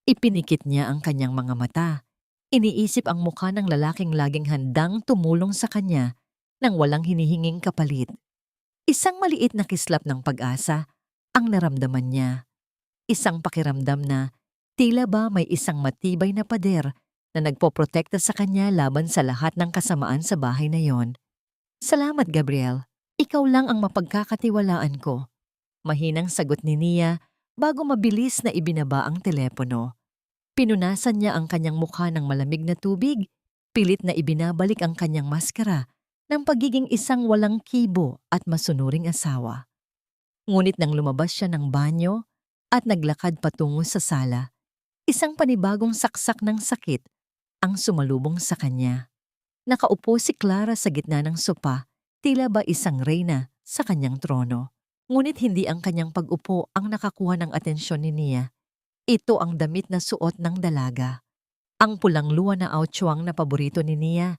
Ipinikit niya ang kanyang mga mata. Iniisip ang mukha ng lalaking laging handang tumulong sa kanya nang walang hinihinging kapalit. Isang maliit na kislap ng pag-asa ang naramdaman niya. Isang pakiramdam na tila ba may isang matibay na pader na nagpoprotekta sa kanya laban sa lahat ng kasamaan sa bahay na yon. Salamat, Gabriel. Ikaw lang ang mapagkakatiwalaan ko. Mahinang sagot ni Nia bago mabilis na ibinaba ang telepono. Pinunasan niya ang kanyang mukha ng malamig na tubig, pilit na ibinabalik ang kanyang maskara ng pagiging isang walang kibo at masunuring asawa. Ngunit nang lumabas siya ng banyo at naglakad patungo sa sala, isang panibagong saksak ng sakit ang sumalubong sa kanya. Nakaupo si Clara sa gitna ng sopa, tila ba isang reyna sa kanyang trono. Ngunit hindi ang kanyang pag-upo ang nakakuha ng atensyon ni Nia. Ito ang damit na suot ng dalaga. Ang pulang luwa na ouchwang na paborito ni Nia,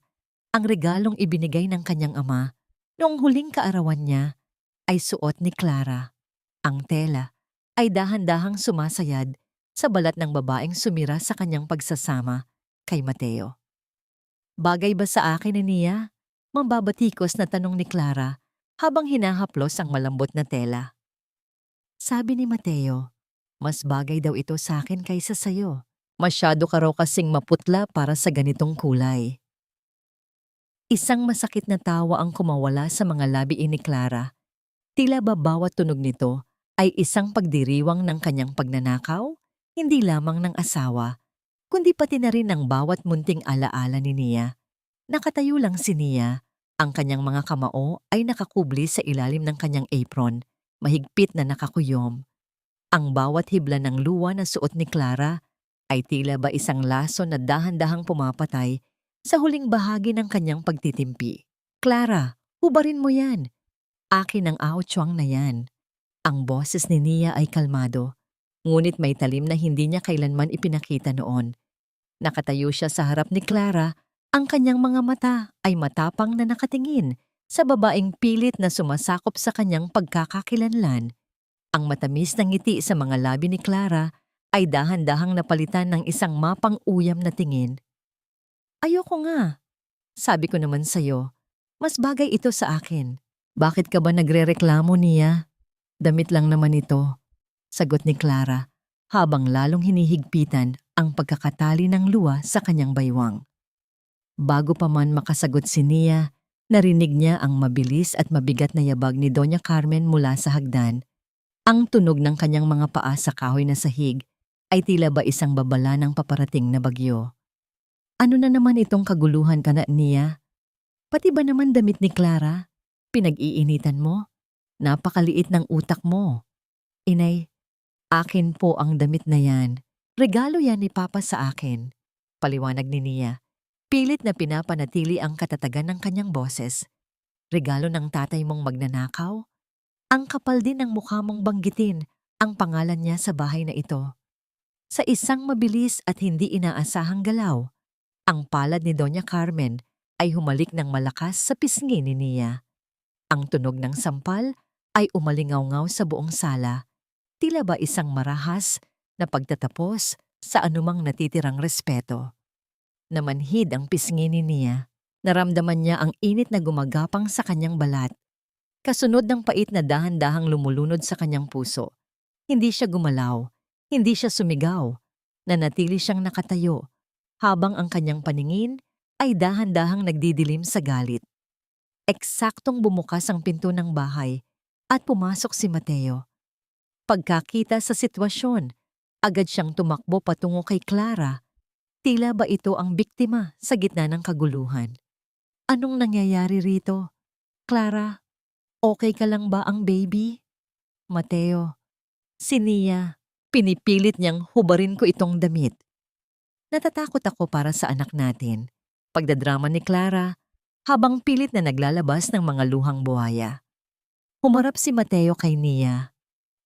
ang regalong ibinigay ng kanyang ama noong huling kaarawan niya, ay suot ni Clara. Ang tela ay dahan-dahang sumasayad sa balat ng babaeng sumira sa kanyang pagsasama kay Mateo. Bagay ba sa akin ni Nia? Mambabatikos na tanong ni Clara habang hinahaplos ang malambot na tela. Sabi ni Mateo, mas bagay daw ito sa akin kaysa sayo. Masyado ka raw kasing maputla para sa ganitong kulay. Isang masakit na tawa ang kumawala sa mga labi ni Clara. Tila ba bawat tunog nito ay isang pagdiriwang ng kanyang pagnanakaw, hindi lamang ng asawa, kundi pati na rin ng bawat munting alaala ni Nia. Nakatayo lang si Nia, ang kanyang mga kamao ay nakakubli sa ilalim ng kanyang apron, mahigpit na nakakuyom. Ang bawat hibla ng luwa na suot ni Clara ay tila ba isang laso na dahan-dahang pumapatay sa huling bahagi ng kanyang pagtitimpi. Clara, hubarin mo yan. Akin ang ouchwang na yan. Ang boses ni Nia ay kalmado, ngunit may talim na hindi niya kailanman ipinakita noon. Nakatayo siya sa harap ni Clara, ang kanyang mga mata ay matapang na nakatingin sa babaeng pilit na sumasakop sa kanyang pagkakakilanlan. Ang matamis na ngiti sa mga labi ni Clara ay dahan-dahang napalitan ng isang mapang-uyam na tingin. Ayoko nga. Sabi ko naman sa'yo, mas bagay ito sa akin. Bakit ka ba nagrereklamo, Nia? Damit lang naman ito, sagot ni Clara, habang lalong hinihigpitan ang pagkakatali ng luwa sa kanyang baywang. Bago pa man makasagot si Nia, narinig niya ang mabilis at mabigat na yabag ni Doña Carmen mula sa hagdan. Ang tunog ng kanyang mga paa sa kahoy na sahig ay tila ba isang babala ng paparating na bagyo. Ano na naman itong kaguluhan ka na, Nia? Pati ba naman damit ni Clara? Pinag-iinitan mo? Napakaliit ng utak mo. Inay, akin po ang damit na yan. Regalo yan ni Papa sa akin. Paliwanag ni Nia. Pilit na pinapanatili ang katatagan ng kanyang boses. Regalo ng tatay mong magnanakaw? Ang kapal din ng mukha mong banggitin ang pangalan niya sa bahay na ito. Sa isang mabilis at hindi inaasahang galaw, ang palad ni Doña Carmen ay humalik ng malakas sa pisngi ni Nia. Ang tunog ng sampal ay umalingaw-ngaw sa buong sala, tila ba isang marahas na pagtatapos sa anumang natitirang respeto. Namanhid ang pisngi ni Nia. Naramdaman niya ang init na gumagapang sa kanyang balat. Kasunod ng pait na dahan-dahang lumulunod sa kanyang puso. Hindi siya gumalaw, hindi siya sumigaw. Nanatili siyang nakatayo, habang ang kanyang paningin ay dahan-dahang nagdidilim sa galit. Eksaktong bumukas ang pinto ng bahay at pumasok si Mateo. Pagkakita sa sitwasyon, agad siyang tumakbo patungo kay Clara. Tila ba ito ang biktima sa gitna ng kaguluhan? Anong nangyayari rito? Clara, okay ka lang ba ang baby? Mateo, si Nia, pinipilit niyang hubarin ko itong damit. Natatakot ako para sa anak natin. Pagdadrama ni Clara, habang pilit na naglalabas ng mga luhang buhaya. Humarap si Mateo kay Nia.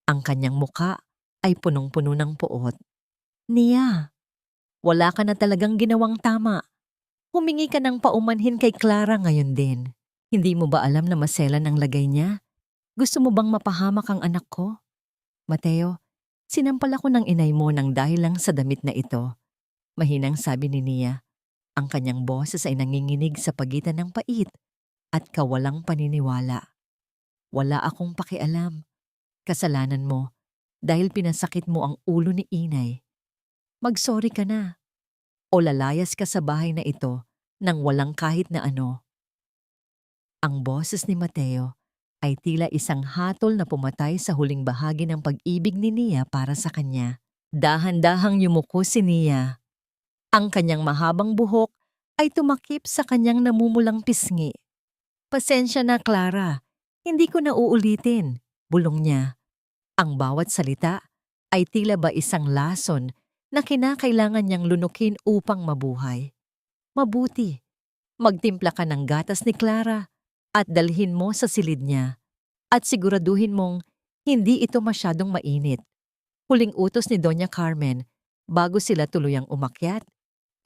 Ang kanyang muka ay punong-puno ng puot. Nia, wala ka na talagang ginawang tama. Humingi ka ng paumanhin kay Clara ngayon din. Hindi mo ba alam na maselan ang lagay niya? Gusto mo bang mapahamak ang anak ko? Mateo, sinampal ako ng inay mo nang dahil lang sa damit na ito. Mahinang sabi ni Nia. Ang kanyang boses ay nanginginig sa pagitan ng pait at kawalang paniniwala. Wala akong pakialam. Kasalanan mo dahil pinasakit mo ang ulo ni inay. Mag-sorry ka na o lalayas ka sa bahay na ito nang walang kahit na ano. Ang boses ni Mateo ay tila isang hatol na pumatay sa huling bahagi ng pag-ibig ni Nia para sa kanya. Dahan-dahang yumuko si Nia. Ang kanyang mahabang buhok ay tumakip sa kanyang namumulang pisngi. "Pasensya na, Clara. Hindi ko na uulitin," bulong niya. Ang bawat salita ay tila ba isang lason na kinakailangan niyang lunukin upang mabuhay. "Mabuti. Magtimpla ka ng gatas ni Clara at dalhin mo sa silid niya. At siguraduhin mong hindi ito masyadong mainit." Huling utos ni Doña Carmen bago sila tuluyang umakyat.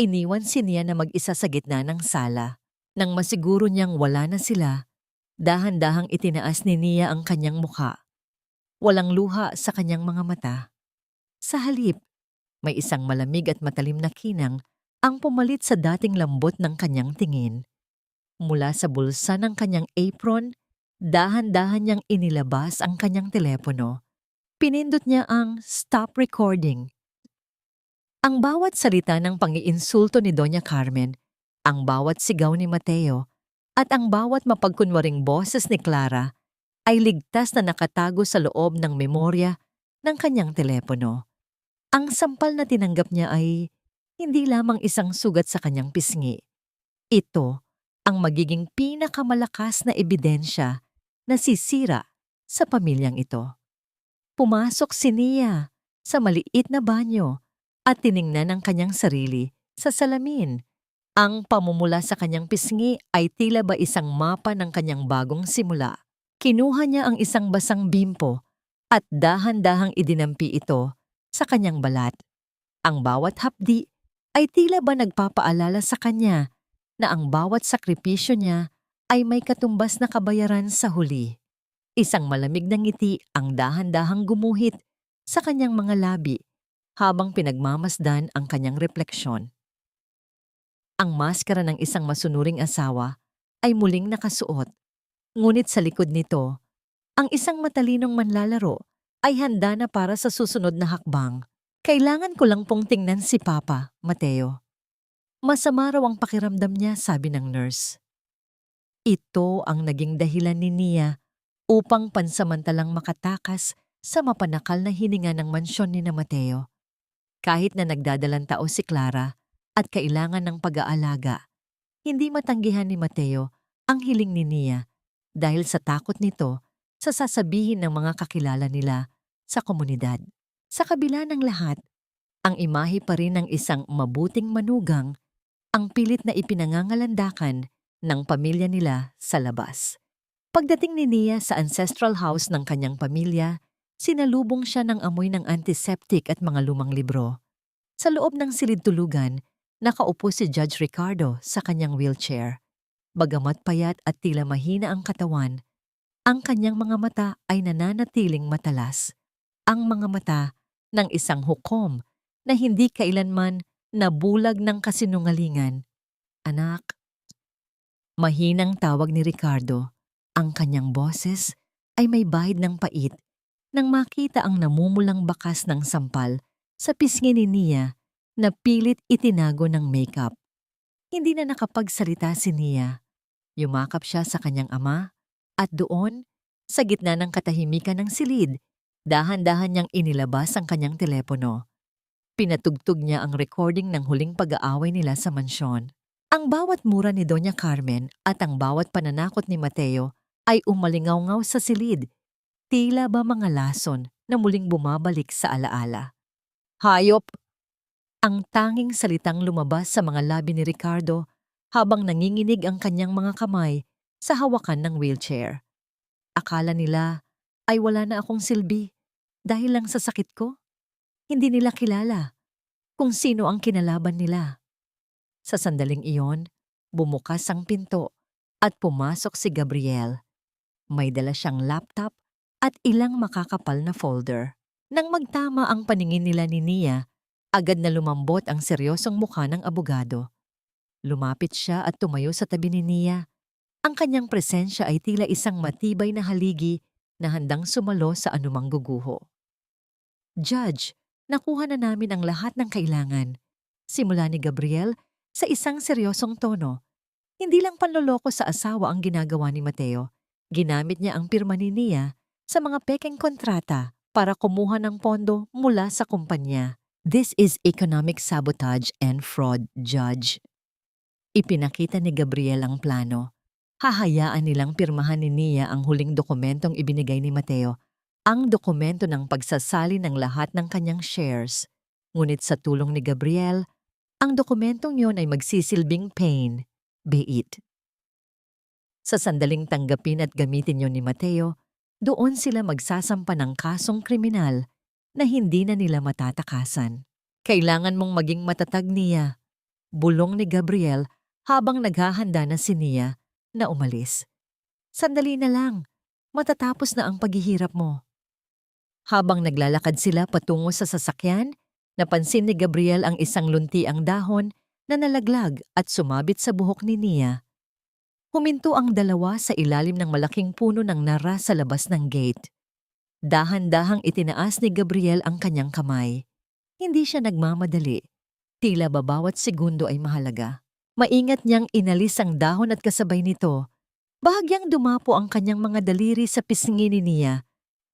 Iniwan si Nia na mag-isa sa gitna ng sala. Nang masiguro niyang wala na sila, dahan-dahang itinaas ni Nia ang kanyang mukha. Walang luha sa kanyang mga mata. Sa halip, may isang malamig at matalim na kinang ang pumalit sa dating lambot ng kanyang tingin. Mula sa bulsa ng kanyang apron, dahan-dahan niyang inilabas ang kanyang telepono. Pinindot niya ang "Stop Recording." Ang bawat salita ng pang-iinsulto ni Doña Carmen, ang bawat sigaw ni Mateo, at ang bawat mapagkunwaring boses ni Clara ay ligtas na nakatago sa loob ng memorya ng kanyang telepono. Ang sampal na tinanggap niya ay hindi lamang isang sugat sa kanyang pisngi. Ito ang magiging pinakamalakas na ebidensya na sisira sa pamilyang ito. Pumasok si Nia sa maliit na banyo at tiningnan ang kanyang sarili sa salamin. Ang pamumula sa kanyang pisngi ay tila ba isang mapa ng kanyang bagong simula. Kinuha niya ang isang basang bimpo at dahan-dahang idinampi ito sa kanyang balat. Ang bawat hapdi ay tila ba nagpapaalala sa kanya na ang bawat sakripisyo niya ay may katumbas na kabayaran sa huli. Isang malamig na ngiti ang dahan-dahang gumuhit sa kanyang mga labi habang pinagmamasdan ang kanyang refleksyon. Ang maskara ng isang masunuring asawa ay muling nakasuot, ngunit sa likod nito, ang isang matalinong manlalaro ay handa na para sa susunod na hakbang. "Kailangan ko lang pong tingnan si Papa, Mateo." Masama raw ang pakiramdam niya, sabi ng nurse. Ito ang naging dahilan ni Nia upang pansamantalang makatakas sa mapanakal na hininga ng mansyon ni na Mateo. Kahit na nagdadalang tao si Clara at kailangan ng pag-aalaga, hindi matanggihan ni Mateo ang hiling ni Nia dahil sa takot nito sa sasabihin ng mga kakilala nila sa komunidad. Sa kabila ng lahat, ang imahe pa rin ng isang mabuting manugang ang pilit na ipinangangalandakan ng pamilya nila sa labas. Pagdating ni Nia sa ancestral house ng kanyang pamilya, sinalubong siya ng amoy ng antiseptic at mga lumang libro. Sa loob ng silid-tulugan, nakaupo si Judge Ricardo sa kanyang wheelchair. Bagamat payat at tila mahina ang katawan, ang kanyang mga mata ay nananatiling matalas. Ang mga mata ng isang hukom na hindi kailanman nabulag ng kasinungalingan. "Anak." Mahinang tawag ni Ricardo. Ang kanyang boses ay may bahid ng pait nang makita ang namumulang bakas ng sampal sa pisngi ni Nia na pilit itinago ng makeup. Hindi na nakapagsalita si Nia. Yumakap siya sa kanyang ama at doon, sa gitna ng katahimikan ng silid, dahan-dahan niyang inilabas ang kanyang telepono. Pinatugtog niya ang recording ng huling pag-aaway nila sa mansyon. Ang bawat mura ni Doña Carmen at ang bawat pananakot ni Mateo ay umalingaw-ngaw sa silid, tila ba mga lason na muling bumabalik sa alaala. "Hayop!" Ang tanging salitang lumabas sa mga labi ni Ricardo habang nanginginig ang kanyang mga kamay sa hawakan ng wheelchair. Akala nila ay wala na akong silbi dahil lang sa sakit ko. Hindi nila kilala kung sino ang kinalaban nila. Sa sandaling iyon, bumukas ang pinto at pumasok si Gabriel. May dala siyang laptop at ilang makakapal na folder. Nang magtama ang paningin nila ni Nia, agad na lumambot ang seryosong mukha ng abogado. Lumapit siya at tumayo sa tabi ni Nia. Ang kanyang presensya ay tila isang matibay na haligi na handang sumalo sa anumang guguho. "Judge, nakuha na namin ang lahat ng kailangan." Simula ni Gabriel sa isang seryosong tono. Hindi lang panloloko sa asawa ang ginagawa ni Mateo. Ginamit niya ang pirma ni Nia sa mga pekeng kontrata para kumuha ng pondo mula sa kumpanya. This is economic sabotage and fraud, Judge. Ipinakita ni Gabriel ang plano. Hahayaan nilang pirmahan ni Nia ang huling dokumentong ibinigay ni Mateo, ang dokumento ng pagsasali ng lahat ng kanyang shares. Ngunit sa tulong ni Gabriel, ang dokumentong yon ay magsisilbing pain, bait. Sa sandaling tanggapin at gamitin yon ni Mateo, doon sila magsasampa ng kasong kriminal na hindi na nila matatakasan. Kailangan mong maging matatag, Nia, bulong ni Gabriel habang naghahanda na si Nia na umalis. Sandali na lang, matatapos na ang paghihirap mo. Habang naglalakad sila patungo sa sasakyan, napansin ni Gabriel ang isang luntiang dahon na nalaglag at sumabit sa buhok ni Nia. Huminto ang dalawa sa ilalim ng malaking puno ng nara sa labas ng gate. Dahan-dahang itinaas ni Gabriel ang kanyang kamay. Hindi siya nagmamadali. Tila ba bawat segundo ay mahalaga. Maingat niyang inalis ang dahon at kasabay nito, bahagyang dumapo ang kanyang mga daliri sa pisngi ni Nia.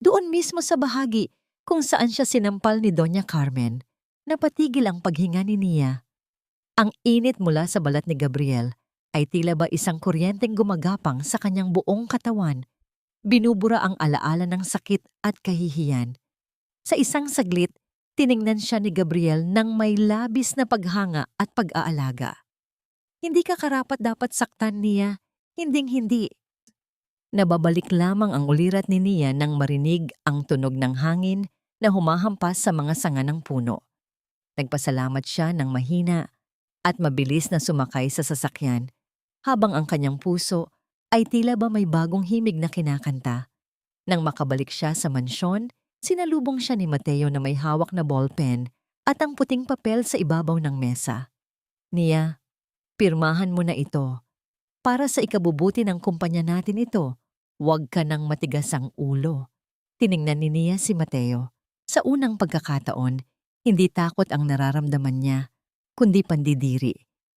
Doon mismo sa bahagi kung saan siya sinampal ni Doña Carmen, napatigil ang paghinga ni Nia. Ang init mula sa balat ni Gabriel ay tila ba isang kuryenteng gumagapang sa kanyang buong katawan. Binubura ang alaala ng sakit at kahihiyan. Sa isang saglit, tiningnan siya ni Gabriel nang may labis na paghanga at pag-aalaga. Hindi ka karapat dapat saktan, Nia. Hinding-hindi. Nababalik lamang ang ulirat ni Nia nang marinig ang tunog ng hangin na humahampas sa mga sanga ng puno. Nagpasalamat siya ng mahina at mabilis na sumakay sa sasakyan, habang ang kanyang puso ay tila ba may bagong himig na kinakanta. Nang makabalik siya sa mansyon, sinalubong siya ni Mateo na may hawak na ballpen at ang puting papel sa ibabaw ng mesa. Nia, pirmahan mo na ito. Para sa ikabubuti ng kumpanya natin ito, huwag ka nang matigas ang ulo. Tiningnan ni Nia si Mateo. Sa unang pagkakataon, hindi takot ang nararamdaman niya, kundi pandidiri.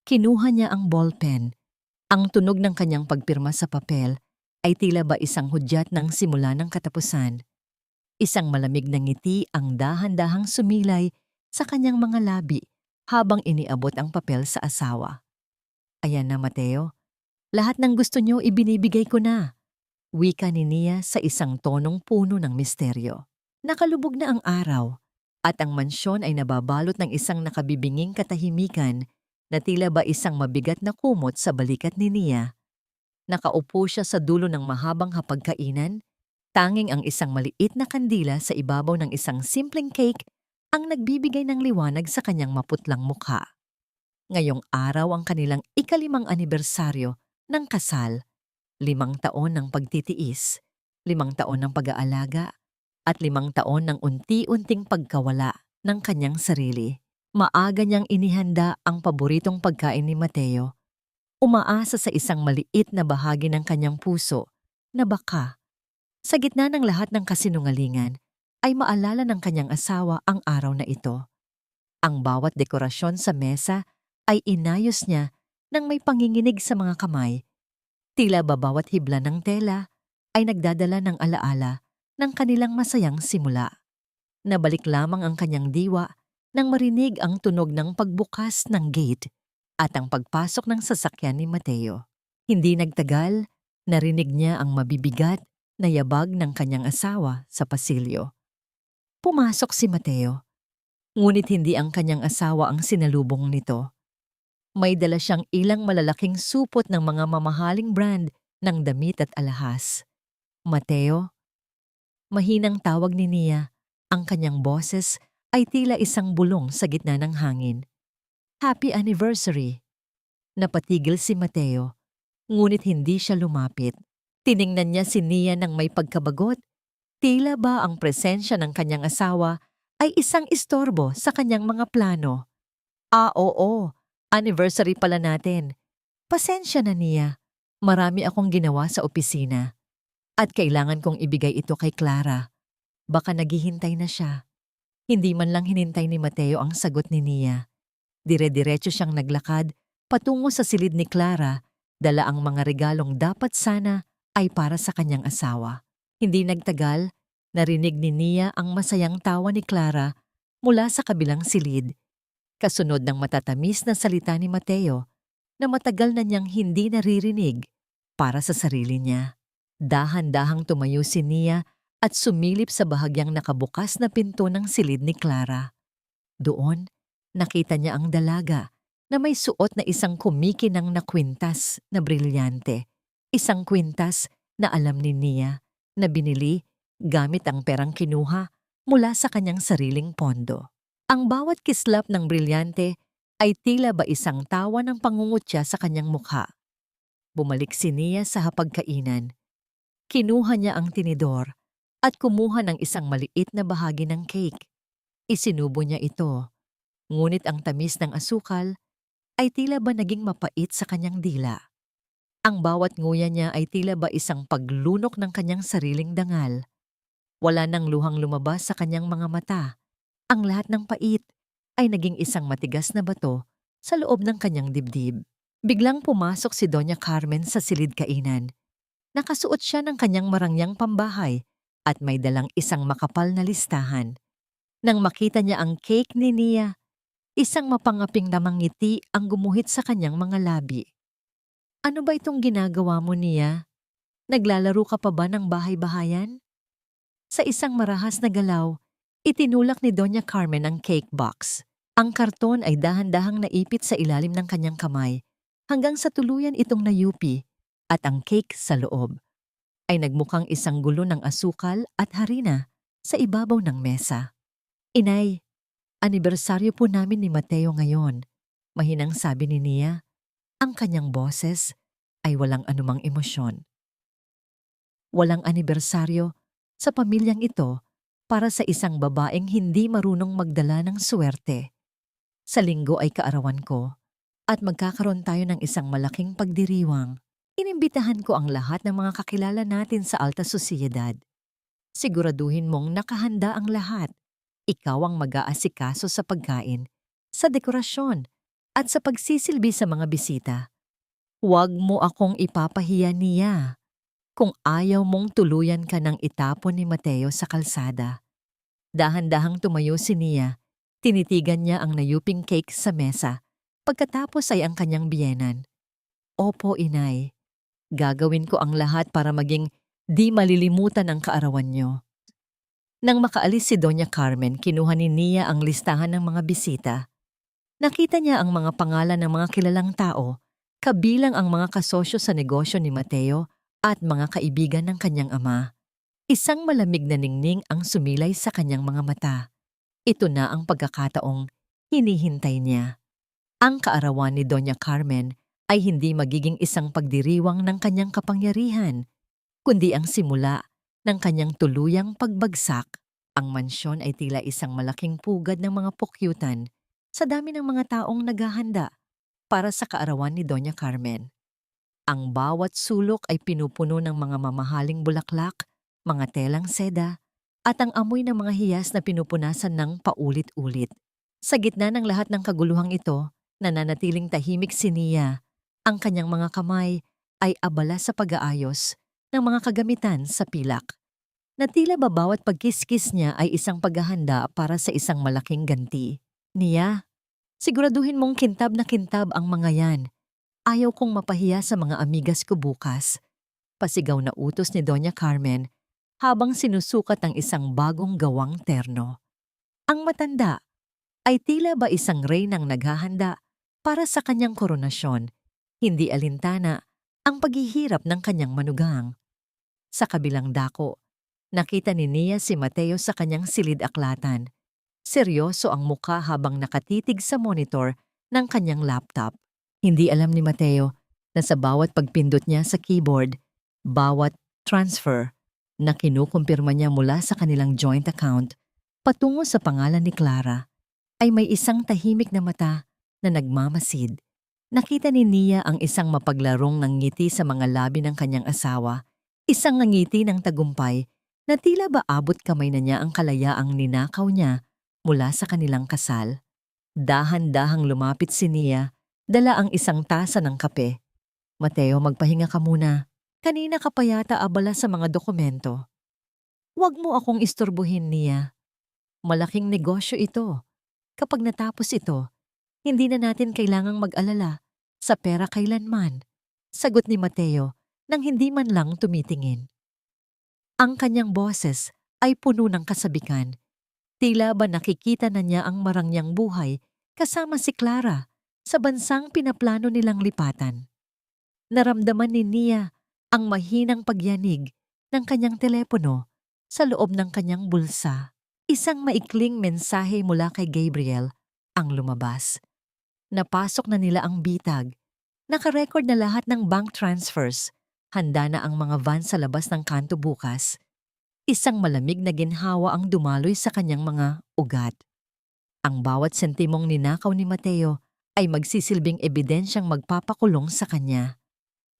Kinuha niya ang ballpen. Ang tunog ng kanyang pagpirma sa papel ay tila ba isang hudyat ng simula ng katapusan. Isang malamig na ngiti ang dahan-dahang sumilay sa kanyang mga labi habang iniabot ang papel sa asawa. Ayan na, Mateo. Lahat ng gusto niyo ibinibigay ko na. Wika ni Nia sa isang tonong puno ng misteryo. Nakalubog na ang araw at ang mansyon ay nababalot ng isang nakabibinging katahimikan na tila ba isang mabigat na kumot sa balikat ni Nia. Nakaupo siya sa dulo ng mahabang hapagkainan, tanging ang isang maliit na kandila sa ibabaw ng isang simpleng cake ang nagbibigay ng liwanag sa kanyang maputlang mukha. Ngayong araw ang kanilang ika-5 anibersaryo ng kasal, 5 taon ng pagtitiis, 5 taon ng pag-aalaga, at 5 taon ng unti-unting pagkawala ng kanyang sarili. Maaga niyang inihanda ang paboritong pagkain ni Mateo. Umaasa sa isang maliit na bahagi ng kanyang puso na baka, sa gitna ng lahat ng kasinungalingan, ay maalala ng kanyang asawa ang araw na ito. Ang bawat dekorasyon sa mesa ay inayos niya nang may panginginig sa mga kamay. Tila ba bawat hibla ng tela ay nagdadala ng alaala ng kanilang masayang simula. Nabalik lamang ang kanyang diwa nang marinig ang tunog ng pagbukas ng gate at ang pagpasok ng sasakyan ni Mateo. Hindi nagtagal, narinig niya ang mabibigat na yabag ng kanyang asawa sa pasilyo. Pumasok si Mateo, ngunit hindi ang kanyang asawa ang sinalubong nito. May dala siyang ilang malalaking supot ng mga mamahaling brand ng damit at alahas. Mateo, mahinang tawag ni Nia, ang kanyang boses ay tila isang bulong sa gitna ng hangin. Happy anniversary! Napatigil si Mateo, ngunit hindi siya lumapit. Tiningnan niya si Nia ng may pagkabagot. Tila ba ang presensya ng kanyang asawa ay isang istorbo sa kanyang mga plano. Oo, anniversary pala natin. Pasensya na, Nia. Marami akong ginawa sa opisina. At kailangan kong ibigay ito kay Clara. Baka naghihintay na siya. Hindi man lang hinintay ni Mateo ang sagot ni Nia. Dire-diretso siyang naglakad patungo sa silid ni Clara, dala ang mga regalong dapat sana ay para sa kanyang asawa. Hindi nagtagal, narinig ni Nia ang masayang tawa ni Clara mula sa kabilang silid, kasunod ng matatamis na salita ni Mateo na matagal na niyang hindi naririnig para sa sarili niya. Dahan-dahang tumayo si Nia at sumilip sa bahagyang nakabukas na pinto ng silid ni Clara. Doon, nakita niya ang dalaga na may suot na isang kumikinang na kwintas na brilyante. Isang kwintas na alam ni Nia na binili gamit ang perang kinuha mula sa kanyang sariling pondo. Ang bawat kislap ng brilyante ay tila ba isang tawa ng pangungutya sa kanyang mukha. Bumalik si Nia sa hapagkainan. Kinuha niya ang tinidor at kumuha ng isang maliit na bahagi ng cake. Isinubo niya ito, ngunit ang tamis ng asukal ay tila ba naging mapait sa kanyang dila. Ang bawat nguya niya ay tila ba isang paglunok ng kanyang sariling dangal. Wala nang luhang lumabas sa kanyang mga mata. Ang lahat ng pait ay naging isang matigas na bato sa loob ng kanyang dibdib. Biglang pumasok si Doña Carmen sa silid kainan. Nakasuot siya ng kanyang marangyang pambahay at may dalang isang makapal na listahan. Nang makita niya ang cake ni Nia, isang mapangaping namang ngiti ang gumuhit sa kanyang mga labi. Ano ba itong ginagawa mo, Nia? Naglalaro ka pa ba ng bahay-bahayan? Sa isang marahas na galaw, itinulak ni Doña Carmen ang cake box. Ang karton ay dahan-dahang naipit sa ilalim ng kanyang kamay hanggang sa tuluyan itong nayupi at ang cake sa loob ay nagmukhang isang gulo ng asukal at harina sa ibabaw ng mesa. Inay, anibersaryo po namin ni Mateo ngayon, mahinang sabi ni Nia. Ang kanyang boses ay walang anumang emosyon. Walang anibersaryo sa pamilyang ito para sa isang babaeng hindi marunong magdala ng swerte. Sa linggo ay kaarawan ko at magkakaroon tayo ng isang malaking pagdiriwang. Inimbitahan ko ang lahat ng mga kakilala natin sa alta sosyedad. Siguraduhin mong nakahanda ang lahat. Ikaw ang mag-aasikaso sa pagkain, sa dekorasyon, at sa pagsisilbi sa mga bisita. Huwag mo akong ipapahiya, Nia. Kung ayaw mong tuluyan ka ng itapon ni Mateo sa kalsada. Dahan-dahang tumayo si Nia. Tinitigan niya ang nayuping cake sa mesa. Pagkatapos ay ang kanyang biyenan. Opo, inay. Gagawin ko ang lahat para maging di malilimutan ang kaarawan niyo. Nang makaalis si Doña Carmen, kinuha ni Nia ang listahan ng mga bisita. Nakita niya ang mga pangalan ng mga kilalang tao, kabilang ang mga kasosyo sa negosyo ni Mateo at mga kaibigan ng kanyang ama. Isang malamig na ningning ang sumilay sa kanyang mga mata. Ito na ang pagkakataong hinihintay niya. Ang kaarawan ni Doña Carmen ay hindi magiging isang pagdiriwang ng kanyang kapangyarihan, kundi ang simula ng kanyang tuluyang pagbagsak. Ang mansyon ay tila isang malaking pugad ng mga pukyutan sa dami ng mga taong naghahanda para sa kaarawan ni Doña Carmen. Ang bawat sulok ay pinupuno ng mga mamahaling bulaklak, mga telang seda, at ang amoy ng mga hiyas na pinupunasan ng paulit-ulit. Sa gitna ng lahat ng kaguluhang ito, nananatiling tahimik si Nia. Ang kanyang mga kamay ay abala sa pag-aayos ng mga kagamitan sa pilak. Na tila ba bawat pagkiskis niya ay isang paghahanda para sa isang malaking ganti. Nia, siguraduhin mong kintab na kintab ang mga yan. Ayaw kong mapahiya sa mga amigas ko bukas. Pasigaw na utos ni Doña Carmen habang sinusukat ang isang bagong gawang terno. Ang matanda ay tila ba isang reynang naghahanda para sa kanyang koronasyon, hindi alintana ang paghihirap ng kanyang manugang. Sa kabilang dako, nakita ni Nia si Mateo sa kanyang silid-aklatan. Seryoso ang mukha habang nakatitig sa monitor ng kanyang laptop. Hindi alam ni Mateo na sa bawat pagpindot niya sa keyboard, bawat transfer na kinukumpirma niya mula sa kanilang joint account patungo sa pangalan ni Clara, ay may isang tahimik na mata na nagmamasid. Nakita ni Nia ang isang mapaglarong ng ngiti sa mga labi ng kanyang asawa, isang ngiti ng tagumpay na tila ba abot kamay na niya ang kalayaang ninakaw niya mula sa kanilang kasal. Dahan-dahang lumapit si Nia, dala ang isang tasa ng kape. Mateo, magpahinga ka muna. Kanina ka pa yata abala sa mga dokumento. Huwag mo akong istorbohin, Nia. Malaking negosyo ito. Kapag natapos ito, hindi na natin kailangang mag-alala sa pera kailanman. Sagot ni Mateo nang hindi man lang tumitingin. Ang kanyang boses ay puno ng kasabikan. Tila ba nakikita na niya ang marangyang buhay kasama si Clara sa bansang pinaplano nilang lipatan. Naramdaman ni Nia ang mahinang pagyanig ng kanyang telepono sa loob ng kanyang bulsa. Isang maikling mensahe mula kay Gabriel ang lumabas. Napasok na nila ang bitag. Nakarecord na lahat ng bank transfers. Handa na ang mga van sa labas ng kanto bukas. Isang malamig na ginhawa ang dumaloy sa kanyang mga ugat. Ang bawat sentimong ninakaw ni Mateo ay magsisilbing ebidensyang magpapakulong sa kanya.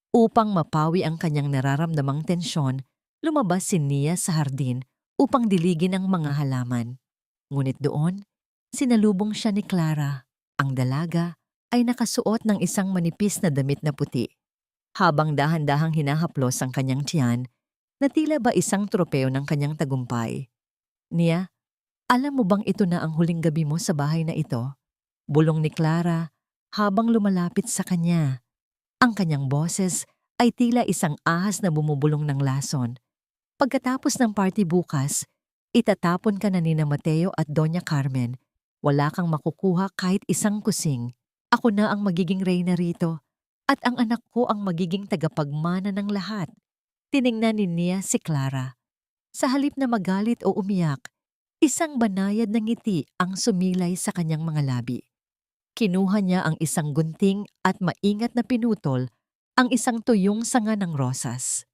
Upang mapawi ang kanyang nararamdamang tensyon, lumabas si Nia sa hardin upang diligin ang mga halaman. Ngunit doon, sinalubong siya ni Clara. Ang dalaga ay nakasuot ng isang manipis na damit na puti. Habang dahan-dahang hinahaplos ang kanyang tiyan, na tila ba isang tropeo ng kanyang tagumpay. Nia, alam mo bang ito na ang huling gabi mo sa bahay na ito? Bulong ni Clara habang lumalapit sa kanya. Ang kanyang boses ay tila isang ahas na bumubulong ng lason. Pagkatapos ng party bukas, itatapon ka na ni Mateo at Doña Carmen. Wala kang makukuha kahit isang kusing. Ako na ang magiging reyna rito at ang anak ko ang magiging tagapagmana ng lahat. Tiningnan ni Nia si Clara. Sa halip na magalit o umiyak, isang banayad na ngiti ang sumilay sa kanyang mga labi. Kinuha niya ang isang gunting at maingat na pinutol ang isang tuyong sanga ng rosas.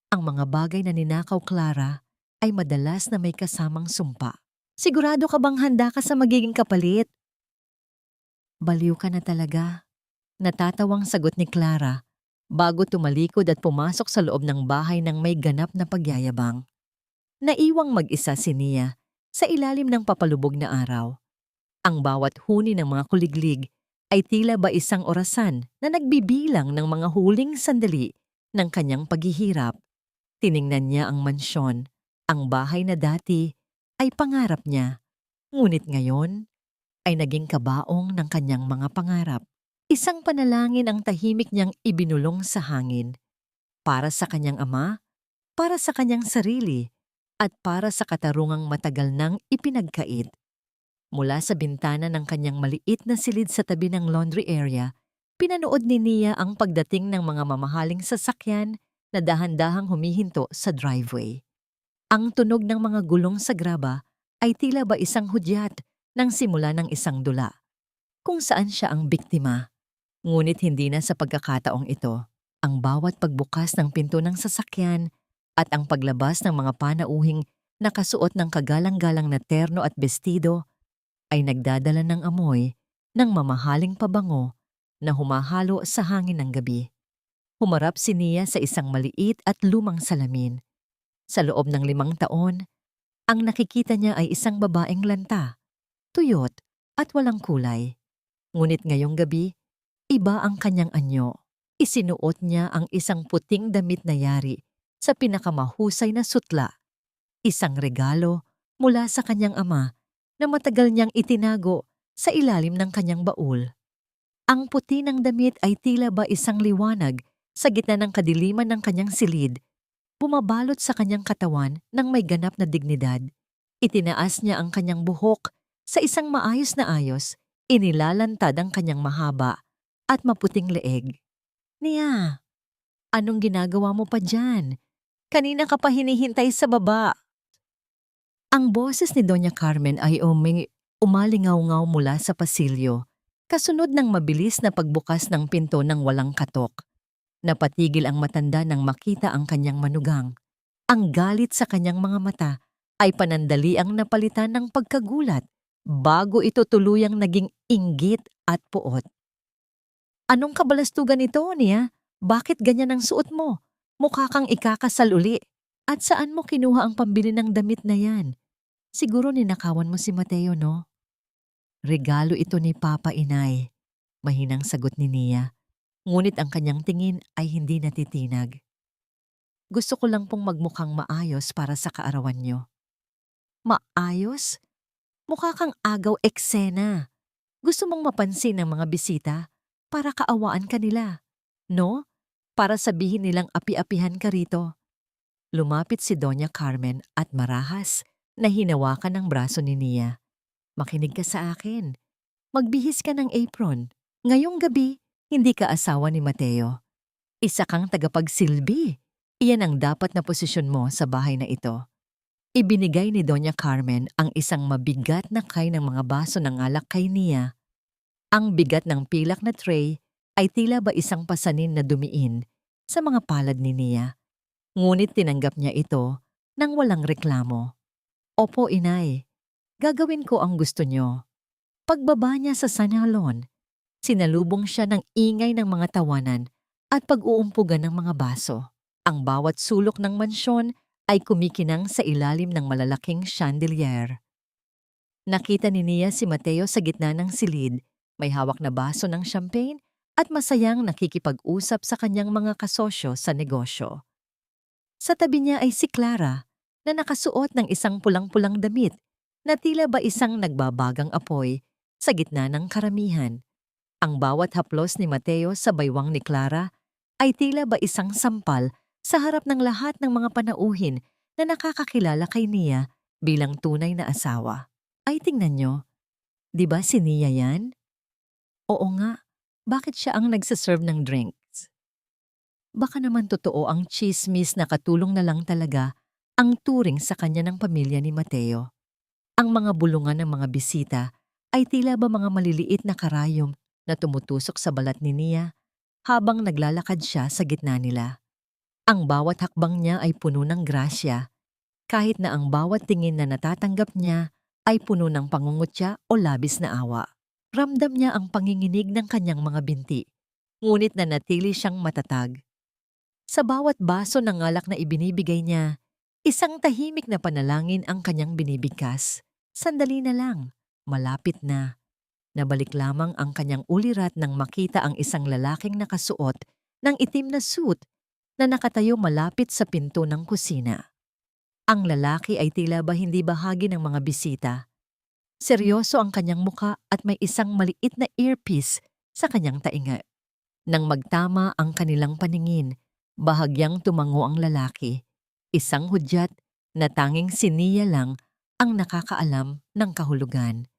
Ang mga bagay na ninakaw Clara ay madalas na may kasamang sumpa. Sigurado ka bang handa ka sa magiging kapalit? Baliw ka na talaga. Natatawang sagot ni Clara bago tumalikod at pumasok sa loob ng bahay ng may ganap na pagyayabang. Naiwang mag-isa si Nia sa ilalim ng papalubog na araw. Ang bawat huni ng mga kuliglig ay tila ba isang orasan na nagbibilang ng mga huling sandali ng kanyang paghihirap. Tiningnan niya ang mansyon, ang bahay na dati ay pangarap niya. Ngunit ngayon ay naging kabaong ng kanyang mga pangarap. Isang panalangin ang tahimik niyang ibinulong sa hangin. Para sa kanyang ama, para sa kanyang sarili, at para sa katarungang matagal nang ipinagkait. Mula sa bintana ng kanyang maliit na silid sa tabi ng laundry area, pinanood ni Nia ang pagdating ng mga mamahaling sasakyan na dahan-dahang humihinto sa driveway. Ang tunog ng mga gulong sa graba ay tila ba isang hudyat ng simula ng isang dula, kung saan siya ang biktima. Ngunit hindi na sa pagkakataong ito. Ang bawat pagbukas ng pinto ng sasakyan at ang paglabas ng mga panauhing nakasuot ng kagalang-galang na terno at bestido ay nagdadala ng amoy ng mamahaling pabango na humahalo sa hangin ng gabi. Humarap si Nia sa isang maliit at lumang salamin. Sa loob ng 5 taon, ang nakikita niya ay isang babaeng lanta, tuyot at walang kulay. Ngunit ngayong gabi, iba ang kanyang anyo. Isinuot niya ang isang puting damit na yari sa pinakamahusay na sutla. Isang regalo mula sa kanyang ama na matagal niyang itinago sa ilalim ng kanyang baul. Ang puti ng damit ay tila ba isang liwanag sa gitna ng kadiliman ng kanyang silid. Bumabalot sa kanyang katawan ng may ganap na dignidad. Itinaas niya ang kanyang buhok sa isang maayos na ayos, inilalantad ang kanyang mahaba at maputing leeg. Nia, anong ginagawa mo pa dyan? Kanina ka pa hinihintay sa baba. Ang boses ni Doña Carmen ay umalingaw-ngaw mula sa pasilyo, kasunod ng mabilis na pagbukas ng pinto ng walang katok. Napatigil ang matanda nang makita ang kanyang manugang. Ang galit sa kanyang mga mata ay panandaliang napalitan ng pagkagulat bago ito tuluyang naging inggit at puot. Anong kabalastugan ito, Nia? Bakit ganyan ang suot mo? Mukha kang ikakasal uli. At saan mo kinuha ang pambili ng damit na yan? Siguro ninakawan mo si Mateo, no? Regalo ito ni Papa, Inay. Mahinang sagot ni Nia. Ngunit ang kanyang tingin ay hindi natitinag. Gusto ko lang pong magmukhang maayos para sa kaarawan niyo. Maayos? Mukha kang agaw eksena. Gusto mong mapansin ng mga bisita para kaawaan ka nila, no? Para sabihin nilang api-apihan ka rito. Lumapit si Doña Carmen at marahas na hinawakan ng braso ni Nia. Makinig ka sa akin. Magbihis ka ng apron. Ngayong gabi, hindi ka asawa ni Mateo. Isa kang tagapagsilbi. Iyan ang dapat na posisyon mo sa bahay na ito. Ibinigay ni Doña Carmen ang isang mabigat na kay ng mga baso ng alak kay Nia. Ang bigat ng pilak na tray ay tila ba isang pasanin na dumiin sa mga palad ni Nia. Ngunit tinanggap niya ito nang walang reklamo. Opo, inay. Gagawin ko ang gusto niyo. Pagbaba niya sa sanalon, sinalubong siya ng ingay ng mga tawanan at pag-uumpugan ng mga baso. Ang bawat sulok ng mansyon ay kumikinang sa ilalim ng malalaking chandelier. Nakita ni Nia si Mateo sa gitna ng silid, may hawak na baso ng champagne at masayang nakikipag-usap sa kanyang mga kasosyo sa negosyo. Sa tabi niya ay si Clara na nakasuot ng isang pulang-pulang damit na tila ba isang nagbabagang apoy sa gitna ng karamihan. Ang bawat haplos ni Mateo sa baywang ni Clara ay tila ba isang sampal sa harap ng lahat ng mga panauhin na nakakakilala kay Nia bilang tunay na asawa. Ay tingnan nyo, di ba si Nia yan? Oo nga, bakit siya ang nagsaserve ng drinks? Baka naman totoo ang chismis na katulong na lang talaga ang turing sa kanya ng pamilya ni Mateo. Ang mga bulungan ng mga bisita ay tila ba mga maliliit na karayom na tumutusok sa balat ni Nia habang naglalakad siya sa gitna nila. Ang bawat hakbang niya ay puno ng grasya, kahit na ang bawat tingin na natatanggap niya ay puno ng pangungutya o labis na awa. Ramdam niya ang panginginig ng kanyang mga binti, ngunit nanatili siyang matatag. Sa bawat baso ng alak na ibinibigay niya, isang tahimik na panalangin ang kanyang binibigkas. Sandali na lang, malapit na. Nabalik lamang ang kanyang ulirat nang makita ang isang lalaking nakasuot ng itim na suit na nakatayo malapit sa pinto ng kusina. Ang lalaki ay tila ba hindi bahagi ng mga bisita. Seryoso ang kanyang muka at may isang maliit na earpiece sa kanyang tainga. Nang magtama ang kanilang paningin, bahagyang tumango ang lalaki, isang hudyat na tanging si Nia lang ang nakakaalam ng kahulugan.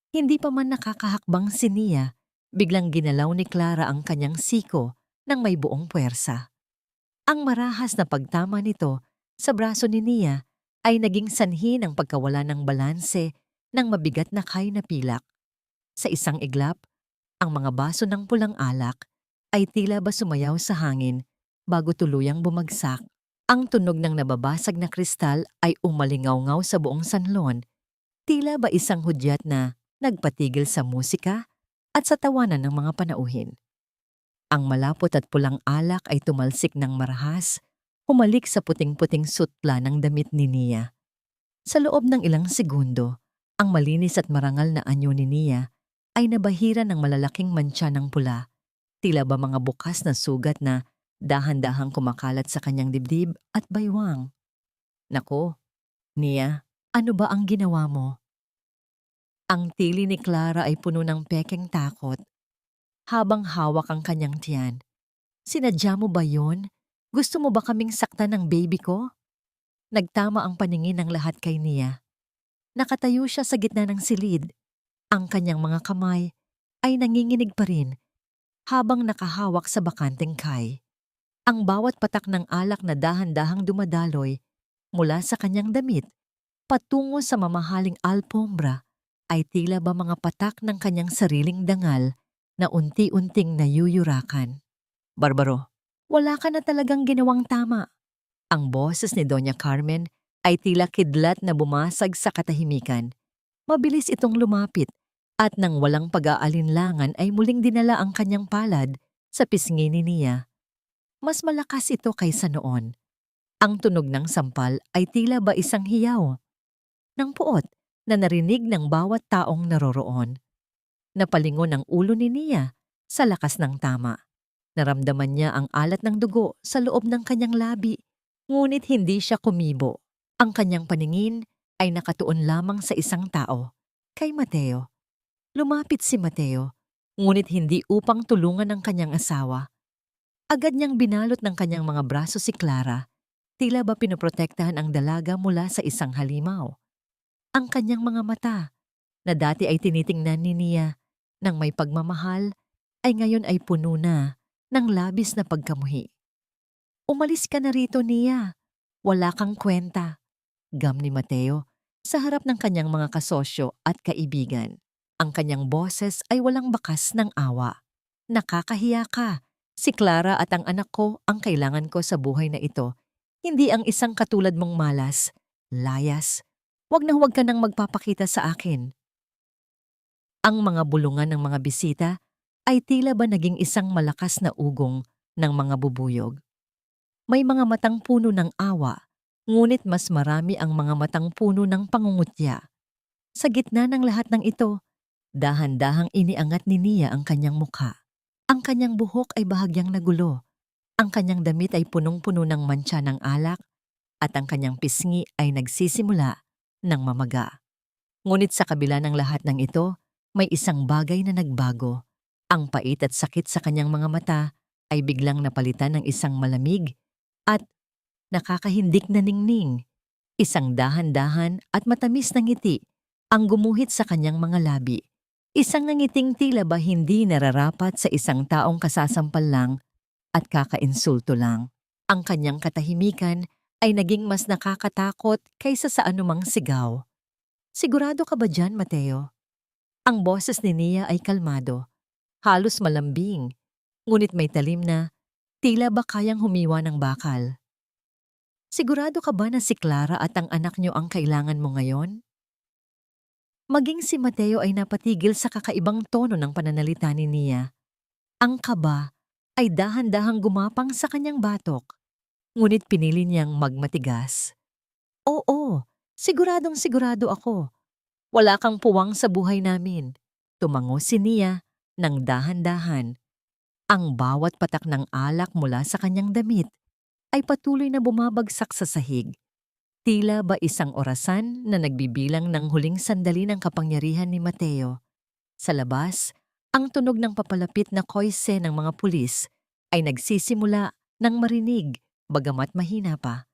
Hindi pa man nakakahakbang si Nia, biglang ginalaw ni Clara ang kanyang siko ng may buong puwersa. Ang marahas na pagtama nito sa braso ni Nia ay naging sanhi ng pagkawala ng balanse ng mabigat na kay na pilak. Sa isang iglap, ang mga baso ng pulang alak ay tila ba sumayaw sa hangin bago tuluyang bumagsak. Ang tunog ng nababasag na kristal ay umalingaw-ngaw sa buong sanlon, tila ba isang hudyat na nagpatigil sa musika at sa tawanan ng mga panauhin. Ang malapot at pulang alak ay tumalsik ng marahas, humalik sa puting-puting sutla ng damit ni Nia. Sa loob ng ilang segundo, ang malinis at marangal na anyo ni Nia ay nabahira ng malalaking mantsa ng pula, tila ba mga bukas na sugat na dahan-dahang kumakalat sa kanyang dibdib at baywang. Nako, Nia, ano ba ang ginawa mo? Ang tili ni Clara ay puno ng pekeng takot habang hawak ang kanyang tiyan. Sinadya mo ba yun? Gusto mo ba kaming saktan ng baby ko? Nagtama ang paningin ng lahat kay Nia. Nakatayo siya sa gitna ng silid. Ang kanyang mga kamay ay nanginginig pa rin habang nakahawak sa bakanteng kay. Ang bawat patak ng alak na dahan-dahang dumadaloy mula sa kanyang damit patungo sa mamahaling alpombra ay tila ba mga patak ng kanyang sariling dangal na unti-unting nayuyurakan. Barbaro, wala ka na talagang ginawang tama. Ang boses ni Doña Carmen ay tila kidlat na bumasag sa katahimikan. Mabilis itong lumapit at nang walang pag-aalinlangan ay muling dinala ang kanyang palad sa pisngi ni Nia. Mas malakas ito kaysa noon. Ang tunog ng sampal ay tila ba isang hiyaw ng puot na narinig ng bawat taong naroroon. Napalingon ang ulo ni Nia sa lakas ng tama. Naramdaman niya ang alat ng dugo sa loob ng kanyang labi, Ngunit hindi siya kumibo. Ang kanyang paningin ay nakatuon lamang sa isang tao, kay Mateo. Lumapit si Mateo, ngunit hindi upang tulungan ang kanyang asawa. Agad niyang binalot ng kanyang mga braso si Clara, tila ba pinoprotektahan ang dalaga mula sa isang halimaw. Ang kanyang mga mata, na dati ay tinitingnan ni Nia ng may pagmamahal, ay ngayon ay puno na ng labis na pagkamuhi. "Umalis ka na rito, Nia. Wala kang kwenta," gam ni Mateo sa harap ng kanyang mga kasosyo at kaibigan. Ang kanyang boses ay walang bakas ng awa. "Nakakahiya ka. Si Clara at ang anak ko ang kailangan ko sa buhay na ito. Hindi ang isang katulad mong malas, layas. Huwag ka nang magpapakita sa akin." Ang mga bulungan ng mga bisita ay tila ba naging isang malakas na ugong ng mga bubuyog. May mga matang puno ng awa, ngunit mas marami ang mga matang puno ng pangungutya. Sa gitna ng lahat ng ito, dahan-dahang iniangat ni Nia ang kanyang mukha. Ang kanyang buhok ay bahagyang nagulo. Ang kanyang damit ay punong-puno ng mantsa ng alak at ang kanyang pisngi ay nagsisimula ng mamaga. Ngunit sa kabila ng lahat ng ito, may isang bagay na nagbago. Ang pait at sakit sa kanyang mga mata ay biglang napalitan ng isang malamig at nakakahindik na ningning. Isang dahan-dahan at matamis na ngiti ang gumuhit sa kanyang mga labi. Isang ngiting tila ba hindi nararapat sa isang taong kasasampal lang at kakainsulto lang. Ang kanyang katahimikan ay naging mas nakakatakot kaysa sa anumang sigaw. "Sigurado ka ba dyan, Mateo?" Ang boses ni Nia ay kalmado, halos malambing, ngunit may talim na tila ba kayang humiwa ng bakal. "Sigurado ka ba na si Clara at ang anak niyo ang kailangan mo ngayon?" Maging si Mateo ay napatigil sa kakaibang tono ng pananalita ni Nia. Ang kaba ay dahan-dahang gumapang sa kanyang batok, ngunit pinili niyang magmatigas. "Oo, siguradong sigurado ako. Wala kang puwang sa buhay namin." Tumango si Nia ng dahan-dahan. Ang bawat patak ng alak mula sa kanyang damit ay patuloy na bumabagsak sa sahig. Tila ba isang orasan na nagbibilang ng huling sandali ng kapangyarihan ni Mateo. Sa labas, ang tunog ng papalapit na koise ng mga pulis ay nagsisimula ng marinig, bagamat mahina pa.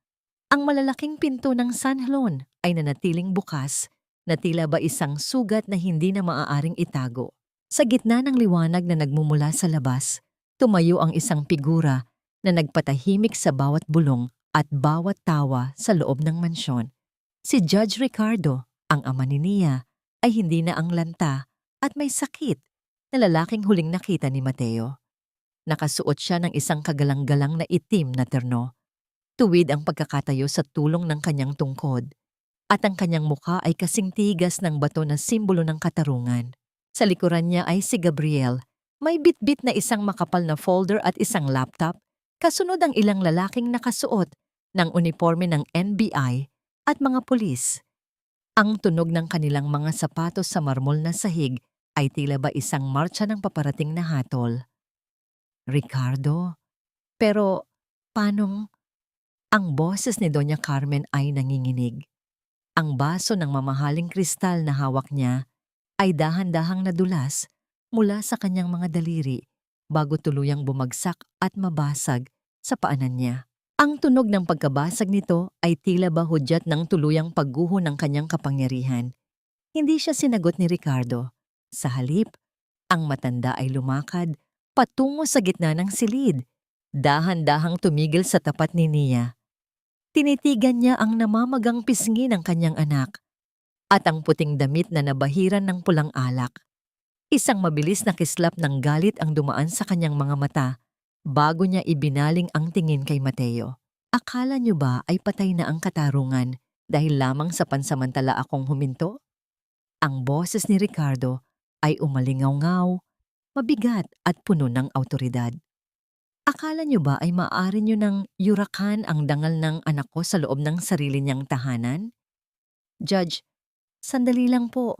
Ang malalaking pinto ng Sanhlon ay nanatiling bukas, na tila ba isang sugat na hindi na maaaring itago. Sa gitna ng liwanag na nagmumula sa labas, tumayo ang isang figura na nagpatahimik sa bawat bulong at bawat tawa sa loob ng mansyon. Si Judge Ricardo, ang ama ni Nia, ay hindi na ang lanta at may sakit na lalaking huling nakita ni Mateo. Nakasuot siya ng isang kagalang-galang na itim na terno. Tuwid ang pagkakatayo sa tulong ng kanyang tungkod, at ang kanyang mukha ay kasing tigas ng bato na simbolo ng katarungan. Sa likuran niya ay si Gabriel, may bitbit na isang makapal na folder at isang laptop, kasunod ang ilang lalaking nakasuot ng uniforme ng NBI at mga pulis. Ang tunog ng kanilang mga sapatos sa marmol na sahig ay tila ba isang marcha ng paparating na hatol. "Ricardo? Pero paanong..." Ang boses ni Doña Carmen ay nanginginig. Ang baso ng mamahaling kristal na hawak niya ay dahan-dahang nadulas mula sa kanyang mga daliri bago tuluyang bumagsak at mabasag sa paanan niya. Ang tunog ng pagkabasag nito ay tila ba hudyat ng tuluyang pagguho ng kanyang kapangyarihan. Hindi siya sinagot ni Ricardo. Sa halip, ang matanda ay lumakad patungo sa gitna ng silid. Dahan-dahang tumigil sa tapat ni Nia. Tinitigan niya ang namamagang pisngi ng kanyang anak at ang puting damit na nabahiran ng pulang alak. Isang mabilis na kislap ng galit ang dumaan sa kanyang mga mata bago niya ibinaling ang tingin kay Mateo. "Akala niyo ba ay patay na ang katarungan dahil lamang sa pansamantala akong huminto?" Ang boses ni Ricardo ay umalingaw-ngaw, mabigat at puno ng awtoridad. "Akala niyo ba ay maaari niyo nang yurakan ang dangal ng anak ko sa loob ng sarili niyang tahanan?" "Judge, sandali lang po.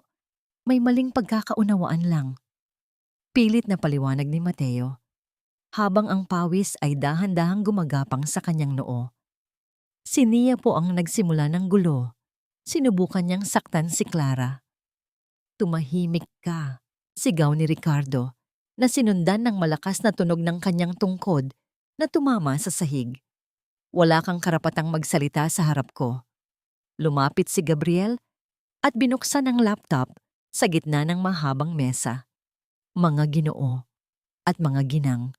May maling pagkakaunawaan lang." Pilit na paliwanag ni Mateo, habang ang pawis ay dahan-dahang gumagapang sa kanyang noo. Si Nia po ang nagsimula ng gulo. Sinubukan niyang saktan si Clara. Tumahimik ka, sigaw ni Ricardo, na sinundan ng malakas na tunog ng kanyang tungkod na tumama sa sahig. Wala kang karapatang magsalita sa harap ko. Lumapit si Gabriel at binuksan ang laptop sa gitna ng mahabang mesa. Mga Ginoo at mga ginang,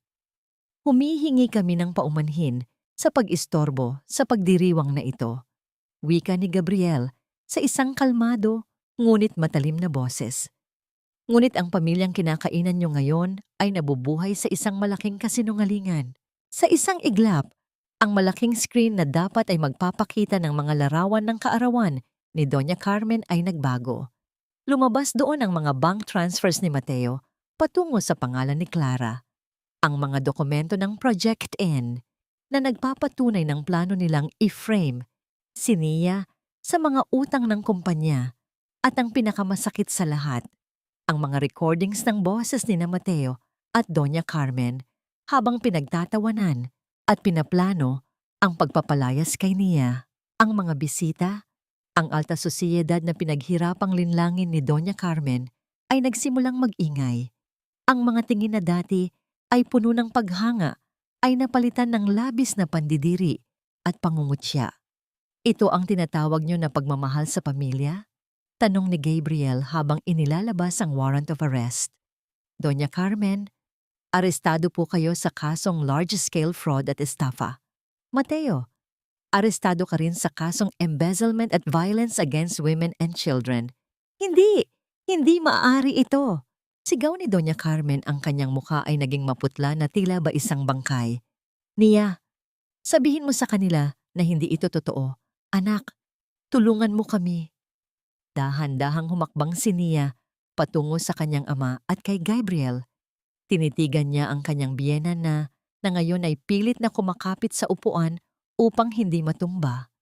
humihingi kami ng paumanhin sa pag-istorbo sa pagdiriwang na ito. Wika ni Gabriel sa isang kalmado ngunit matalim na boses. Ngunit ang pamilyang kinakainan nyo ngayon ay nabubuhay sa isang malaking kasinungalingan. Sa isang iglap, ang malaking screen na dapat ay magpapakita ng mga larawan ng kaarawan ni Doña Carmen ay nagbago. Lumabas doon ang mga bank transfers ni Mateo patungo sa pangalan ni Clara. Ang mga dokumento ng Project N na nagpapatunay ng plano nilang i-frame si Nia sa mga utang ng kumpanya at ang pinakamasakit sa lahat, ang mga recordings ng boses ni Mateo at Doña Carmen habang pinagtatawanan at pinaplano ang pagpapalayas kay Nia. Ang mga bisita, ang alta sosyedad na pinaghirapang linlangin ni Doña Carmen ay nagsimulang mag-ingay. Ang mga tingin na dati ay puno ng paghanga ay napalitan ng labis na pandidiri at pangungutya. Ito ang tinatawag nyo na pagmamahal sa pamilya? Tanong ni Gabriel habang inilalabas ang warrant of arrest. Doña Carmen, arestado po kayo sa kasong large-scale fraud at estafa. Mateo, arestado ka rin sa kasong embezzlement at violence against women and children. Hindi maaari ito. Sigaw ni Doña Carmen, ang kanyang mukha ay naging maputla na tila ba isang bangkay. Nia, sabihin mo sa kanila na hindi ito totoo. Anak, tulungan mo kami. Dahan-dahang humakbang si Nia patungo sa kanyang ama at kay Gabriel. Tinitigan niya ang kanyang biyenan na ngayon ay pilit na kumakapit sa upuan upang hindi matumba.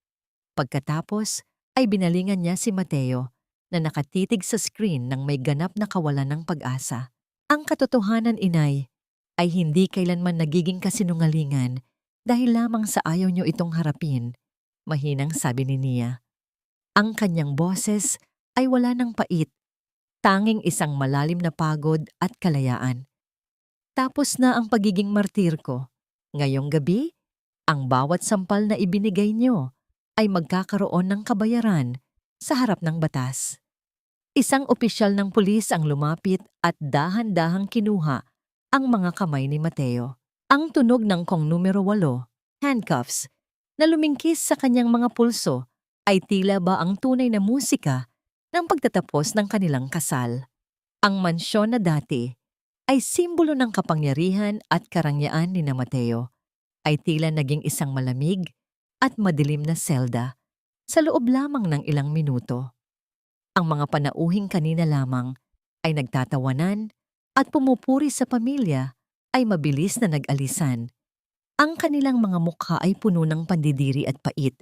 Pagkatapos ay binalingan niya si Mateo na nakatitig sa screen ng may ganap na kawalan ng pag-asa. Ang katotohanan, inay, ay hindi kailanman nagiging kasinungalingan dahil lamang sa ayaw niyo itong harapin, mahinang sabi ni Nia. Ang kanyang boses ay wala ng pait, tanging isang malalim na pagod at kalayaan. Tapos na ang pagiging martir ko. Ngayong gabi, ang bawat sampal na ibinigay niyo ay magkakaroon ng kabayaran sa harap ng batas. Isang opisyal ng pulis ang lumapit at dahan-dahang kinuha ang mga kamay ni Mateo. Ang tunog ng kong numero 8, handcuffs, na lumingkis sa kanyang mga pulso ay tila ba ang tunay na musika ng pagtatapos ng kanilang kasal. Ang mansyon na dati ay simbolo ng kapangyarihan at karangyaan ni Mateo ay tila naging isang malamig at madilim na selda sa loob lamang ng ilang minuto. Ang mga panauhing kanina lamang ay nagtatawanan at pumupuri sa pamilya ay mabilis na nag-alisan. Ang kanilang mga mukha ay puno ng pandidiri at pait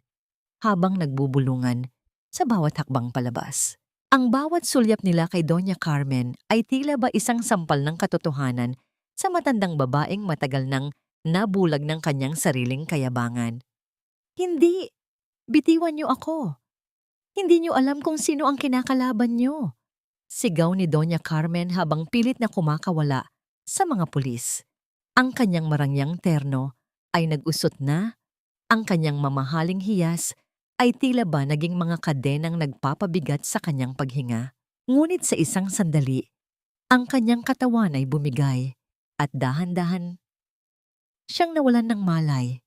habang nagbubulungan sa bawat hakbang palabas. Ang bawat sulyap nila kay Doña Carmen ay tila ba isang sampal ng katotohanan sa matandang babaeng matagal nang nabulag ng kanyang sariling kayabangan. Hindi! Bitiwan niyo ako! Hindi niyo alam kung sino ang kinakalaban niyo! Sigaw ni Doña Carmen habang pilit na kumakawala sa mga pulis. Ang kanyang marangyang terno ay nag-usot na, ang kanyang mamahaling hiyas ay tila ba naging mga kadenang nagpapabigat sa kanyang paghinga. Ngunit sa isang sandali, ang kanyang katawan ay bumigay at dahan-dahan siyang nawalan ng malay.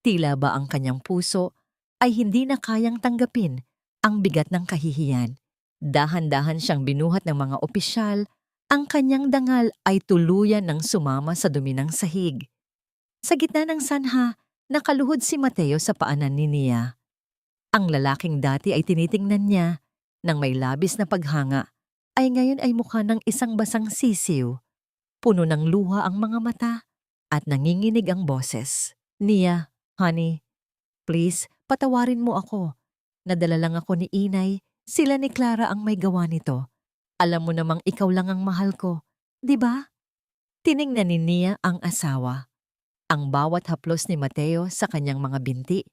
Tila ba ang kanyang puso ay hindi na kayang tanggapin ang bigat ng kahihiyan. Dahan-dahan siyang binuhat ng mga opisyal, ang kanyang dangal ay tuluyan ng sumama sa dumi ng sahig. Sa gitna ng sanha, nakaluhod si Mateo sa paanan ni Nia. Ang lalaking dati ay tinitingnan niya, nang may labis na paghanga, ay ngayon ay mukha ng isang basang sisiw. Puno ng luha ang mga mata at nanginginig ang boses. Nia, honey, please, patawarin mo ako. Nadala lang ako ni Inay, sila ni Clara ang may gawa nito. Alam mo namang ikaw lang ang mahal ko, di ba? Tiningnan ni Nia ang asawa. Ang bawat haplos ni Mateo sa kanyang mga binti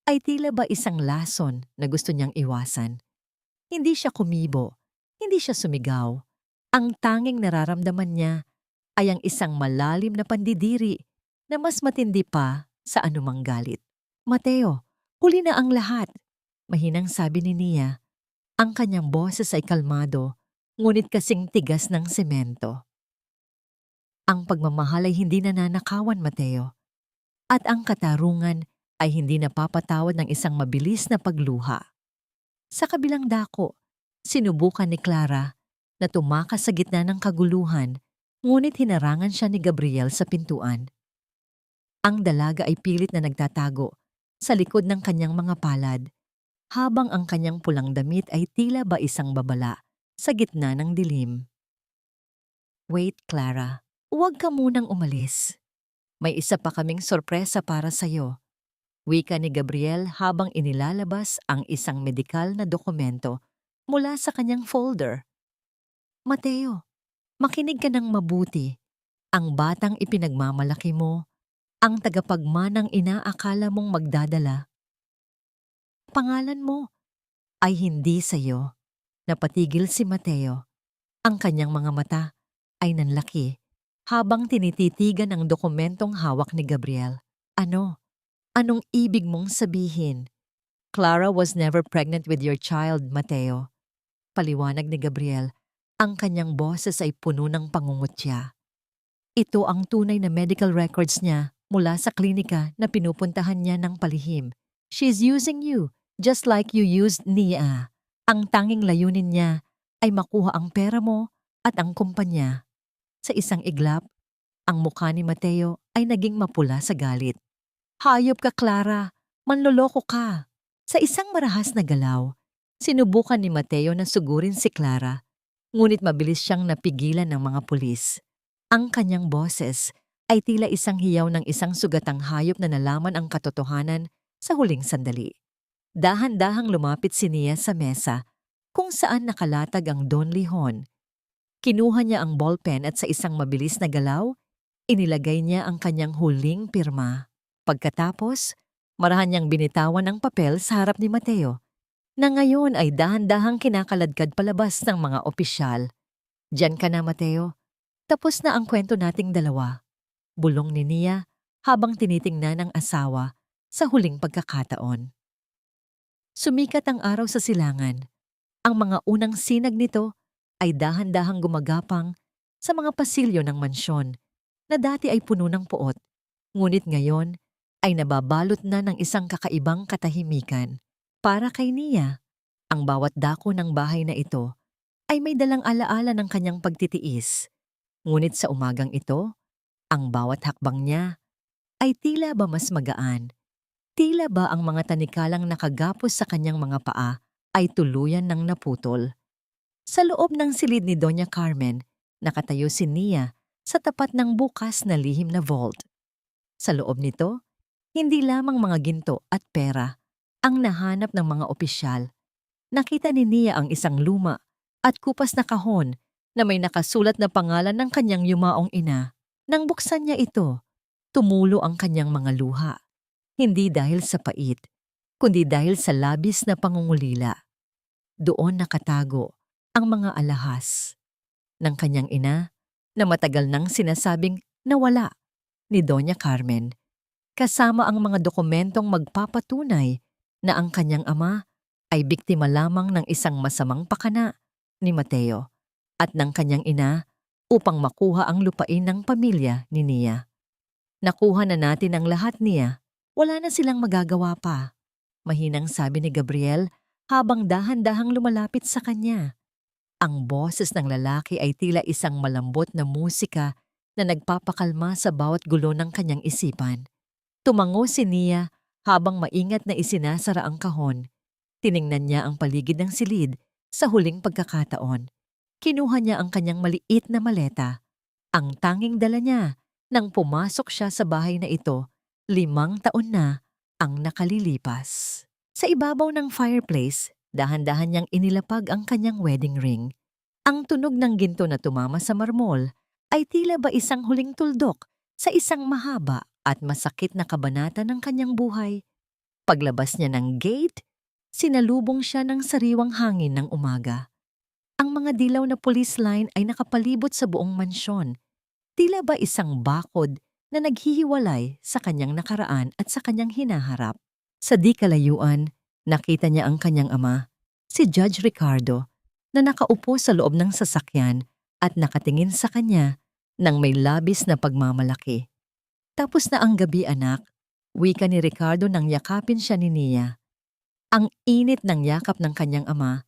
ay tila ba isang lason na gusto niyang iwasan. Hindi siya kumibo, hindi siya sumigaw. Ang tanging nararamdaman niya ay ang isang malalim na pandidiri na mas matindi pa sa anumang galit. Mateo, huli na ang lahat. Mahinang sabi ni Nia. Ang kanyang boses ay kalmado, ngunit kasing tigas ng semento. Ang pagmamahal ay hindi nananakawan, Mateo. At ang katarungan ay hindi napapatawad ng isang mabilis na pagluha. Sa kabilang dako, sinubukan ni Clara na tumakas sa gitna ng kaguluhan, ngunit hinarangan siya ni Gabriel sa pintuan. Ang dalaga ay pilit na nagtatago sa likod ng kanyang mga palad, habang ang kanyang pulang damit ay tila ba isang babala sa gitna ng dilim. Wait, Clara. Huwag ka munang umalis. May isa pa kaming sorpresa para sa'yo. Wika ni Gabriel habang inilalabas ang isang medikal na dokumento mula sa kanyang folder. Mateo, makinig ka ng mabuti. Ang batang ipinagmamalaki mo, ang tagapagmanang inaakala mong magdadala. Pangalan mo ay hindi sa'yo. Napatigil si Mateo. Ang kanyang mga mata ay nanlaki habang tinititigan ang dokumentong hawak ni Gabriel. Ano? Anong ibig mong sabihin? Clara was never pregnant with your child, Mateo. Paliwanag ni Gabriel. Ang kanyang boses ay puno ng pangungutya. Ito ang tunay na medical records niya mula sa klinika na pinupuntahan niya ng palihim. She's using you, just like you used Nia. Ang tanging layunin niya ay makuha ang pera mo at ang kumpanya. Sa isang iglap, ang mukha ni Mateo ay naging mapula sa galit. Hayop ka, Clara. Manloloko ka. Sa isang marahas na galaw, sinubukan ni Mateo na sugurin si Clara, ngunit mabilis siyang napigilan ng mga pulis. Ang kanyang boses ay tila isang hiyaw ng isang sugatang hayop na nalaman ang katotohanan sa huling sandali. Dahan-dahang lumapit si Nia sa mesa kung saan nakalatag ang Don Lihon. Kinuha niya ang ballpen at sa isang mabilis na galaw, inilagay niya ang kanyang huling pirma. Pagkatapos, marahan niyang binitawan ang papel sa harap ni Mateo, na ngayon ay dahan-dahang kinakaladkad palabas ng mga opisyal. Diyan ka na, Mateo. Tapos na ang kwento nating dalawa. Bulong ni Nia habang tinitingnan ang asawa sa huling pagkakataon. Sumikat ang araw sa silangan. Ang mga unang sinag nito ay dahan-dahang gumagapang sa mga pasilyo ng mansyon na dati ay puno ng puot, ngunit ngayon ay nababalot na ng isang kakaibang katahimikan. Para kay Nia, ang bawat dako ng bahay na ito ay may dalang alaala ng kanyang pagtitiis. Ngunit sa umagang ito, ang bawat hakbang niya ay tila ba mas magaan. Tila ba ang mga tanikalang nakagapos sa kanyang mga paa ay tuluyan ng naputol. Sa loob ng silid ni Doña Carmen, nakatayo si Nia sa tapat ng bukas na lihim na vault. Sa loob nito, hindi lamang mga ginto at pera ang nahanap ng mga opisyal. Nakita ni Nia ang isang luma at kupas na kahon na may nakasulat na pangalan ng kanyang yumaong ina. Nang buksan niya ito, tumulo ang kanyang mga luha. Hindi dahil sa pait, kundi dahil sa labis na pangungulila. Doon nakatago ang mga alahas ng kanyang ina na matagal nang sinasabing nawala ni Doña Carmen, kasama ang mga dokumentong magpapatunay na ang kanyang ama ay biktima lamang ng isang masamang pakana ni Mateo at ng kanyang ina upang makuha ang lupain ng pamilya ni Nia. Nakuha na natin ang lahat, Nia. Wala na silang magagawa pa. Mahinang sabi ni Gabriel habang dahan-dahang lumalapit sa kanya. Ang boses ng lalaki ay tila isang malambot na musika na nagpapakalma sa bawat gulo ng kanyang isipan. Tumango si Nia habang maingat na isinasara ang kahon. Tiningnan niya ang paligid ng silid sa huling pagkakataon. Kinuha niya ang kanyang maliit na maleta. Ang tanging dala niya nang pumasok siya sa bahay na ito, 5 taon na ang nakalilipas. Sa ibabaw ng fireplace, dahan-dahan niyang inilapag ang kanyang wedding ring. Ang tunog ng ginto na tumama sa marmol ay tila ba isang huling tuldok sa isang mahaba at masakit na kabanata ng kanyang buhay. Paglabas niya ng gate, sinalubong siya ng sariwang hangin ng umaga. Ang mga dilaw na police line ay nakapalibot sa buong mansyon. Tila ba isang bakod na naghihiwalay sa kanyang nakaraan at sa kanyang hinaharap. Sa di kalayuan, nakita niya ang kanyang ama, si Judge Ricardo, na nakaupo sa loob ng sasakyan at nakatingin sa kanya ng may labis na pagmamalaki. Tapos na ang gabi, anak, wika ni Ricardo nang yakapin siya ni Nia. Ang init ng yakap ng kanyang ama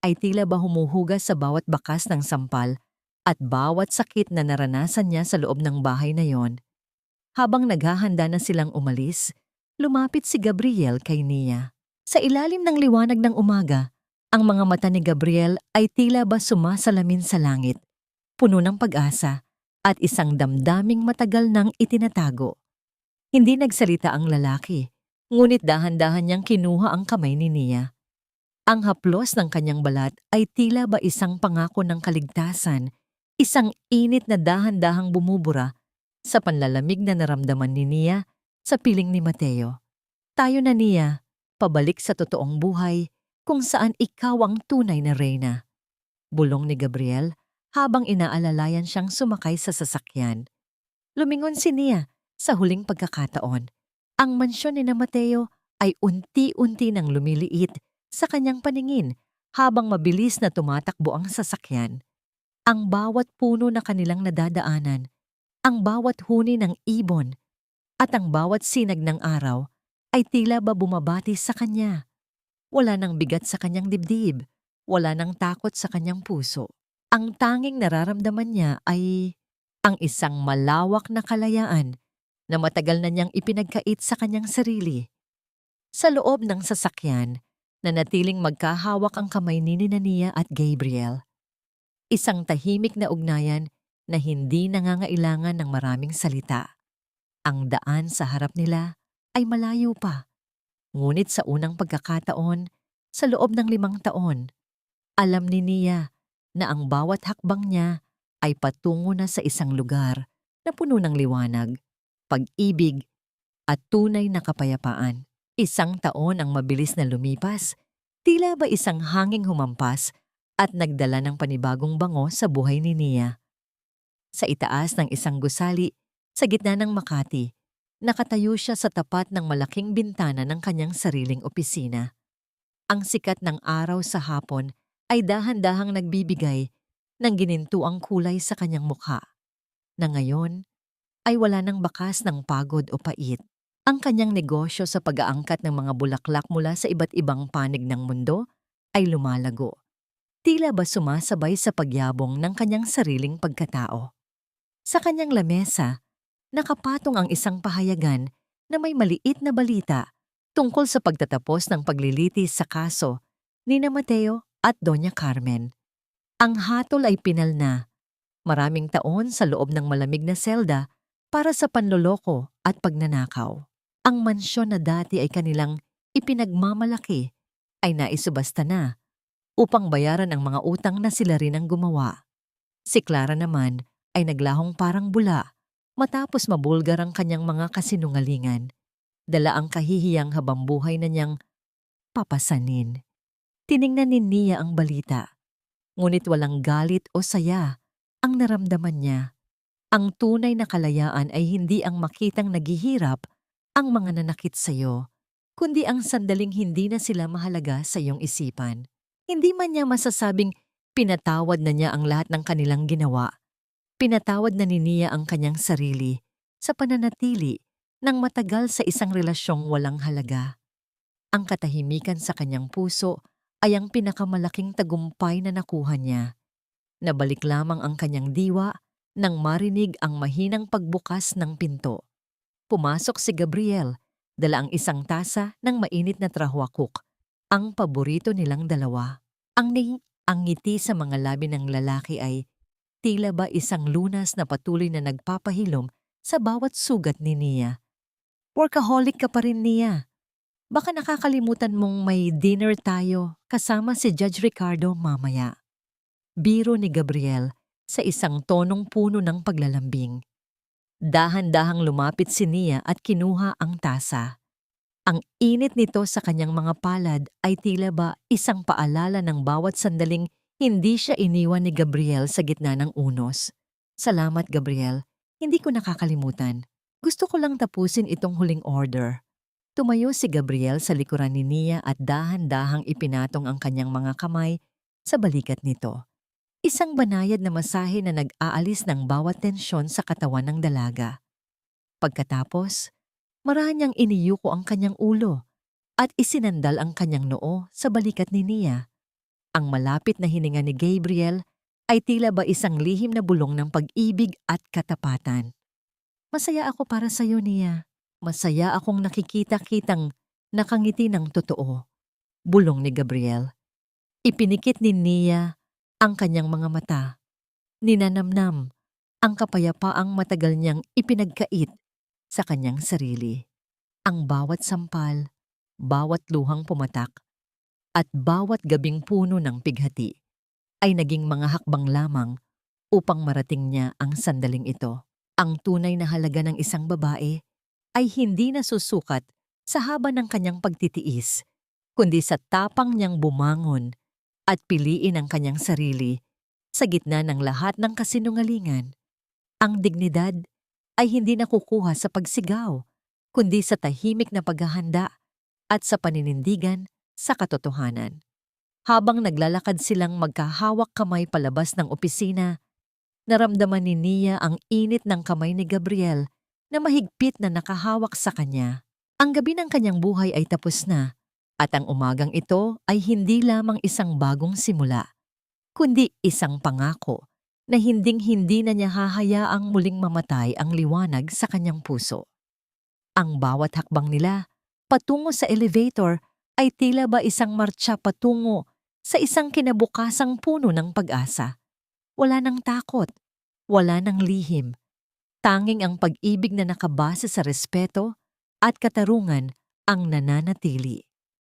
ay tila ba humuhugas sa bawat bakas ng sampal at bawat sakit na naranasan niya sa loob ng bahay na yon. Habang naghahanda na silang umalis, lumapit si Gabriel kay Nia. Sa ilalim ng liwanag ng umaga, ang mga mata ni Gabriel ay tila ba sumasalamin sa langit, puno ng pag-asa at isang damdaming matagal nang itinatago. Hindi nagsalita ang lalaki, ngunit dahan-dahan niyang kinuha ang kamay ni Nia. Ang haplos ng kanyang balat ay tila ba isang pangako ng kaligtasan, isang init na dahan-dahang bumubura sa panlalamig na naramdaman ni Nia sa piling ni Mateo. Tayo na, Nia, pabalik sa totoong buhay kung saan ikaw ang tunay na reyna. Bulong ni Gabriel habang inaalalayan siyang sumakay sa sasakyan. Lumingon si Nia sa huling pagkakataon. Ang mansyon ni Mateo ay unti-unti nang lumiliit sa kanyang paningin habang mabilis na tumatakbo ang sasakyan. Ang bawat puno na kanilang nadadaanan, ang bawat huni ng ibon, at ang bawat sinag ng araw ay tila ba bumabati sa kanya. Wala nang bigat sa kanyang dibdib, wala nang takot sa kanyang puso. Ang tanging nararamdaman niya ay ang isang malawak na kalayaan na matagal na niyang ipinagkait sa kanyang sarili. Sa loob ng sasakyan, nanatiling magkahawak ang kamay ni Nia at Gabriel. Isang tahimik na ugnayan na hindi nangangailangan ng maraming salita. Ang daan sa harap nila ay malayo pa. Ngunit sa unang pagkakataon, sa loob ng 5 taon, alam ni Nia na ang bawat hakbang niya ay patungo na sa isang lugar na puno ng liwanag, pag-ibig at tunay na kapayapaan. 1 taon ang mabilis na lumipas, tila ba isang hanging humampas at nagdala ng panibagong bango sa buhay ni Nia. Sa itaas ng isang gusali, sa gitna ng Makati, nakatayo siya sa tapat ng malaking bintana ng kanyang sariling opisina. Ang sikat ng araw sa hapon ay dahan-dahang nagbibigay ng ginintuang kulay sa kanyang mukha, na ngayon ay wala ng bakas ng pagod o pait. Ang kanyang negosyo sa pag-aangkat ng mga bulaklak mula sa iba't ibang panig ng mundo ay lumalago. Tila ba sumasabay sa pagyabong ng kanyang sariling pagkatao. Sa kanyang lamesa, nakapatong ang isang pahayagan na may maliit na balita tungkol sa pagtatapos ng paglilitis sa kaso ni Mateo at Doña Carmen. Ang hatol ay pinalna, maraming taon sa loob ng malamig na selda para sa panloloko at pagnanakaw. Ang mansyon na dati ay kanilang ipinagmamalaki ay naisubasta na upang bayaran ang mga utang na sila rin ang gumawa. Si Clara naman ay naglahong parang bula matapos mabulgar ang kanyang mga kasinungalingan. Dala ang kahihiyang habambuhay na niyang papasanin. Tiningnan ni Nia ang balita, ngunit walang galit o saya ang naramdaman niya. Ang tunay na kalayaan ay hindi ang makitang naghihirap ang mga nanakit sa'yo, kundi ang sandaling hindi na sila mahalaga sa iyong isipan. Hindi man niya masasabing pinatawad na niya ang lahat ng kanilang ginawa. Pinatawad na ni Nia ang kanyang sarili sa pananatili ng matagal sa isang relasyong walang halaga. Ang katahimikan sa kanyang puso ay ang pinakamalaking tagumpay na nakuha niya. Nabalik lamang ang kanyang diwa nang marinig ang mahinang pagbukas ng pinto. Pumasok si Gabriel, dala ang isang tasa ng mainit na trahwakuk, ang paborito nilang dalawa. Ang ngiti sa mga labi ng lalaki ay tila ba isang lunas na patuloy na nagpapahilom sa bawat sugat ni Nia. Workaholic ka pa rin, Nia. Baka nakakalimutan mong may dinner tayo kasama si Judge Ricardo mamaya. Biro ni Gabriel sa isang tonong puno ng paglalambing. Dahan-dahang lumapit si Nia at kinuha ang tasa. Ang init nito sa kanyang mga palad ay tila ba isang paalala ng bawat sandaling hindi siya iniwan ni Gabriel sa gitna ng unos. Salamat, Gabriel. Hindi ko nakakalimutan. Gusto ko lang tapusin itong huling order. Tumayo si Gabriel sa likuran ni Nia at dahan-dahang ipinatong ang kanyang mga kamay sa balikat nito. Isang banayad na masahe na nag-aalis ng bawat tensyon sa katawan ng dalaga. Pagkatapos, marahanyang iniyuko ang kanyang ulo at isinandal ang kanyang noo sa balikat ni Nia. Ang malapit na hininga ni Gabriel ay tila ba isang lihim na bulong ng pag-ibig at katapatan. Masaya ako para sa iyo, Nia. Masaya akong nakikita-kitang nakangiti ng totoo. Bulong ni Gabriel. Ipinikit ni Nia ang kanyang mga mata. Ninanamnam ang kapayapaang matagal niyang ipinagkait sa kanyang sarili. Ang bawat sampal, bawat luhang pumatak, at bawat gabing puno ng pighati ay naging mga hakbang lamang upang marating niya ang sandaling ito. Ang tunay na halaga ng isang babae ay hindi nasusukat sa haba ng kanyang pagtitiis, kundi sa tapang niyang bumangon at piliin ang kanyang sarili sa gitna ng lahat ng kasinungalingan. Ang dignidad ay hindi nakukuha sa pagsigaw, kundi sa tahimik na paghahanda at sa paninindigan sa katotohanan. Habang naglalakad silang magkahawak kamay palabas ng opisina, naramdaman ni Nia ang init ng kamay ni Gabriel na mahigpit na nakahawak sa kanya. Ang gabi ng kanyang buhay ay tapos na, at ang umagang ito ay hindi lamang isang bagong simula, kundi isang pangako na hinding-hindi na niya hahayaang muling mamatay ang liwanag sa kanyang puso. Ang bawat hakbang nila patungo sa elevator ay tila ba isang martsa patungo sa isang kinabukasang puno ng pag-asa. Wala nang takot, wala nang lihim. Tanging ang pag-ibig na nakabase sa respeto at katarungan ang nananatili.